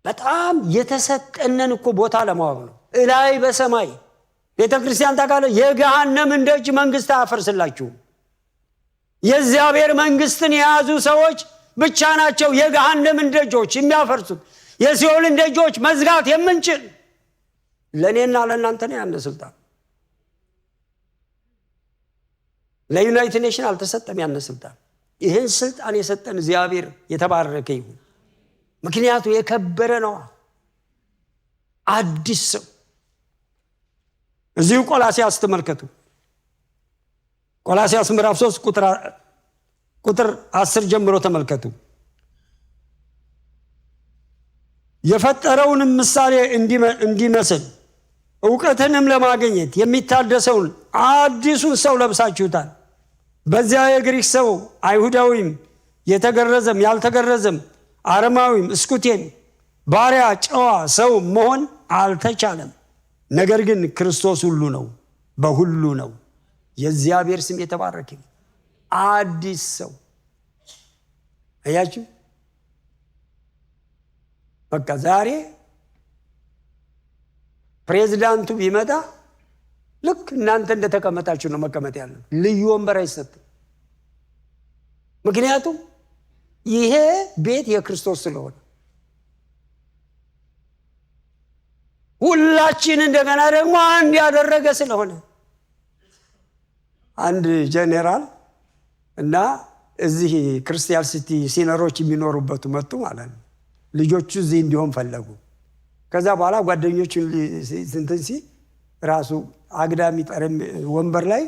በጣም የተሰጠነን እኮ ቦታ ለማወቅ ነው። እላይ በሰማይ ቤተክርስቲያን ታውቃለህ፣ የገሃነምን ደጅ መንግስት አያፈርስላችሁም። የእግዚአብሔር መንግስትን የያዙ ሰዎች ብቻ ናቸው የገሃነምን ደጆች የሚያፈርሱት። የሲኦልን ደጆች መዝጋት የምንችል ለእኔና ለእናንተ ነው ያለ ስልጣን። ለዩናይትድ ኔሽን አልተሰጠም ያለ ስልጣን። ይህን ስልጣን የሰጠን እግዚአብሔር የተባረከ ይሁን። ምክንያቱ የከበረ ነው። አዲስ ሰው እዚሁ ቆላስያስ ተመልከቱ። ቆላስያስ ምዕራፍ 3 ቁጥር 10 ጀምሮ ተመልከቱ። የፈጠረውን ምሳሌ እንዲመስል ዕውቀትንም ለማግኘት የሚታደሰውን አዲሱን ሰው ለብሳችሁታል። በዚያ የግሪክ ሰው አይሁዳዊም፣ የተገረዘም ያልተገረዘም፣ አረማዊም እስኩቴም፣ ባሪያ ጨዋ ሰው መሆን አልተቻለም። ነገር ግን ክርስቶስ ሁሉ ነው፣ በሁሉ ነው። የእግዚአብሔር ስም የተባረከ። አዲስ ሰው አያችሁ። በቃ ዛሬ ፕሬዝዳንቱ ቢመጣ ልክ እናንተ እንደተቀመጣችሁ ነው መቀመጥ ያለው። ልዩ ወንበር አይሰጥም። ምክንያቱም ይሄ ቤት የክርስቶስ ስለሆነ ሁላችን እንደገና ደግሞ አንድ ያደረገ ስለሆነ አንድ ጄኔራል እና እዚህ ክርስቲያን ሲቲ ሲነሮች የሚኖሩበት መጡ ማለት ነው። ልጆቹ እዚህ እንዲሆን ፈለጉ። ከዛ በኋላ ጓደኞቹን ስንተንሲ ራሱ አግዳሚ ጠረም ወንበር ላይ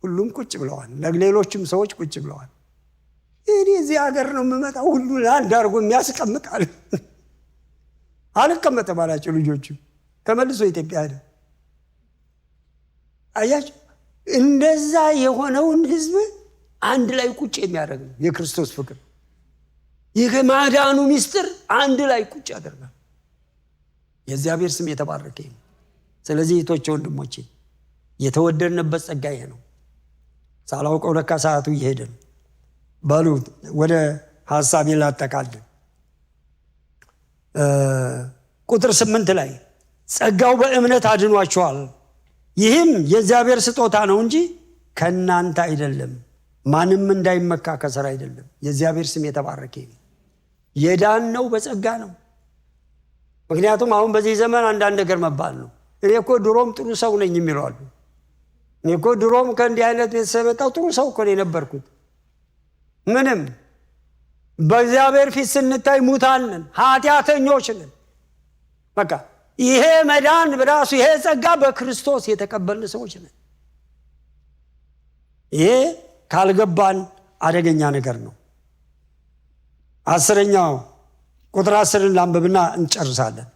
ሁሉም ቁጭ ብለዋል። ለሌሎችም ሰዎች ቁጭ ብለዋል። እኔ እዚህ ሀገር ነው የምመጣው ሁሉ አንድ አድርጎ የሚያስቀምጣል። አልቀመጥም አላቸው ልጆቹ። ተመልሶ ኢትዮጵያ ሄደ። አያችሁ፣ እንደዛ የሆነውን ህዝብ አንድ ላይ ቁጭ የሚያደርግ ነው የክርስቶስ ፍቅር። የማዳኑ ምስጢር አንድ ላይ ቁጭ ያደርጋል። የእግዚአብሔር ስም የተባረከ ይሁን። ስለዚህ እህቶቼ ወንድሞቼ፣ የተወደድንበት ጸጋ ይሄ ነው። ሳላውቀው ለካ ሰዓቱ እየሄደ ነው። በሉ ወደ ሐሳቤ ላጠቃልል። ቁጥር 8 ላይ ጸጋው በእምነት አድኗቸዋል፣ ይህም የእግዚአብሔር ስጦታ ነው እንጂ ከእናንተ አይደለም፣ ማንም እንዳይመካ ከሥራ አይደለም። የእግዚአብሔር ስም የተባረከ ይሁን። የዳነው በጸጋ ነው። ምክንያቱም አሁን በዚህ ዘመን አንዳንድ ነገር መባል ነው። እኔ እኮ ድሮም ጥሩ ሰው ነኝ የሚለው አሉ። እኔ እኮ ድሮም ከእንዲህ አይነት ቤተሰብ የመጣው ጥሩ ሰው እኮ ነው የነበርኩት። ምንም በእግዚአብሔር ፊት ስንታይ ሙታን ነን፣ ኃጢአተኞች ነን። በቃ ይሄ መዳን በራሱ ይሄ ጸጋ በክርስቶስ የተቀበልን ሰዎች ነን። ይሄ ካልገባን አደገኛ ነገር ነው። 10ኛው ቁጥር 10 ላንብብና እንጨርሳለን።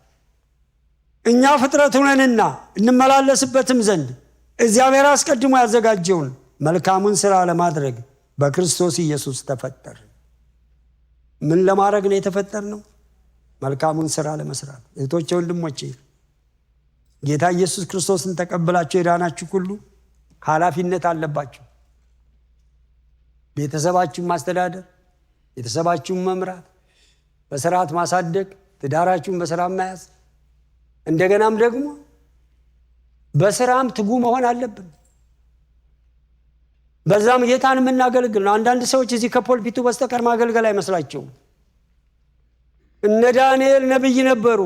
እኛ ፍጥረት ሆነንና እንመላለስበትም ዘንድ እግዚአብሔር አስቀድሞ ያዘጋጀውን መልካሙን ሥራ ለማድረግ በክርስቶስ ኢየሱስ ተፈጠርን። ምን ለማድረግ ነው የተፈጠርነው? መልካሙን ሥራ ለመስራት። እህቶቼ ወንድሞቼ፣ ጌታ ኢየሱስ ክርስቶስን ተቀብላችሁ የዳናችሁ ሁሉ ኃላፊነት አለባችሁ። ቤተሰባችሁን ማስተዳደር፣ ቤተሰባችሁን መምራት፣ በስርዓት ማሳደግ፣ ትዳራችሁን በሰላም መያዝ፣ እንደገናም ደግሞ በስራም ትጉ መሆን አለብን። በዛም ጌታን የምናገልግል ነው። አንዳንድ ሰዎች እዚህ ከፖልፒቱ በስተቀር ማገልገል አይመስላቸውም። እነ ዳንኤል ነብይ ነበሩ፣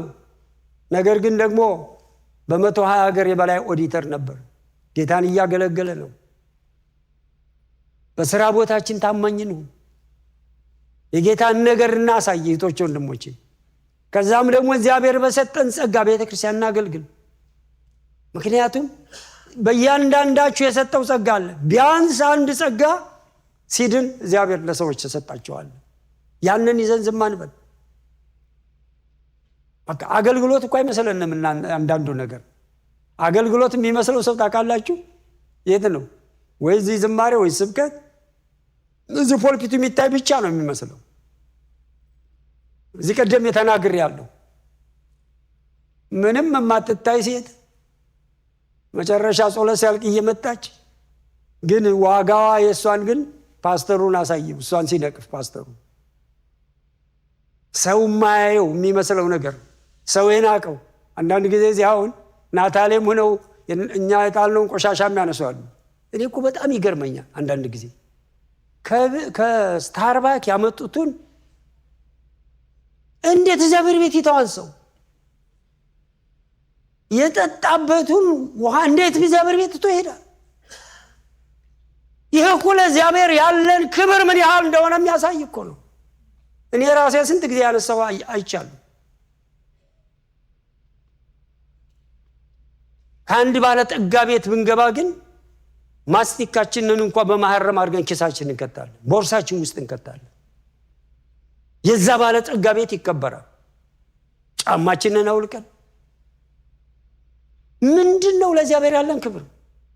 ነገር ግን ደግሞ በ120 ሀገር የበላይ ኦዲተር ነበር። ጌታን እያገለገለ ነው። በስራ ቦታችን ታማኝ ነው። የጌታን ነገር እናሳይ እህቶቼ ወንድሞቼ። ከዛም ደግሞ እግዚአብሔር በሰጠን ጸጋ ቤተክርስቲያን እናገልግል። ምክንያቱም በእያንዳንዳችሁ የሰጠው ጸጋ አለ። ቢያንስ አንድ ጸጋ ሲድን እግዚአብሔር ለሰዎች ተሰጣቸዋል። ያንን ይዘን ዝም አንበል። በቃ አገልግሎት እኮ አይመስለንም። አንዳንዱ ነገር አገልግሎት የሚመስለው ሰው ታውቃላችሁ፣ የት ነው? ወይ እዚህ ዝማሬ ወይ ስብከት እዚህ ፖልፒቱ የሚታይ ብቻ ነው የሚመስለው። እዚህ ቀደም የተናግሬያለሁ። ምንም የማትታይ ሴት መጨረሻ ጸሎት ሲያልቅ እየመጣች ግን ዋጋዋ የሷን ግን ፓስተሩን አሳየው። እሷን ሲነቅፍ ፓስተሩ ሰው ማያየው የሚመስለው ነገር ሰው የናቀው። አንዳንድ ጊዜ እዚህ አሁን ናታሌም ሆነው እኛ የጣልነውን ቆሻሻም ያነሳሉ። እኔ እኮ በጣም ይገርመኛል አንዳንድ ጊዜ ከስታርባክ ያመጡትን እንዴት እግዚአብሔር ቤት ይተዋል ሰው የጠጣበቱን ውሃ እንዴት እግዚአብሔር ቤት ትቶ ይሄዳል? ይሄ እኮ ለእግዚአብሔር ያለን ክብር ምን ያህል እንደሆነ የሚያሳይ እኮ ነው። እኔ ራሴ ስንት ጊዜ ያነሳው አይቻለሁ። ከአንድ ባለ ጠጋ ቤት ብንገባ ግን ማስቲካችንን እንኳን በማህረም አድርገን ኪሳችንን እንከታለን፣ ቦርሳችን ውስጥ እንከታለን። የዛ ባለ ጠጋ ቤት ይከበራል። ጫማችንን አውልቀን ምንድነው ለእግዚአብሔር ያለን ክብር?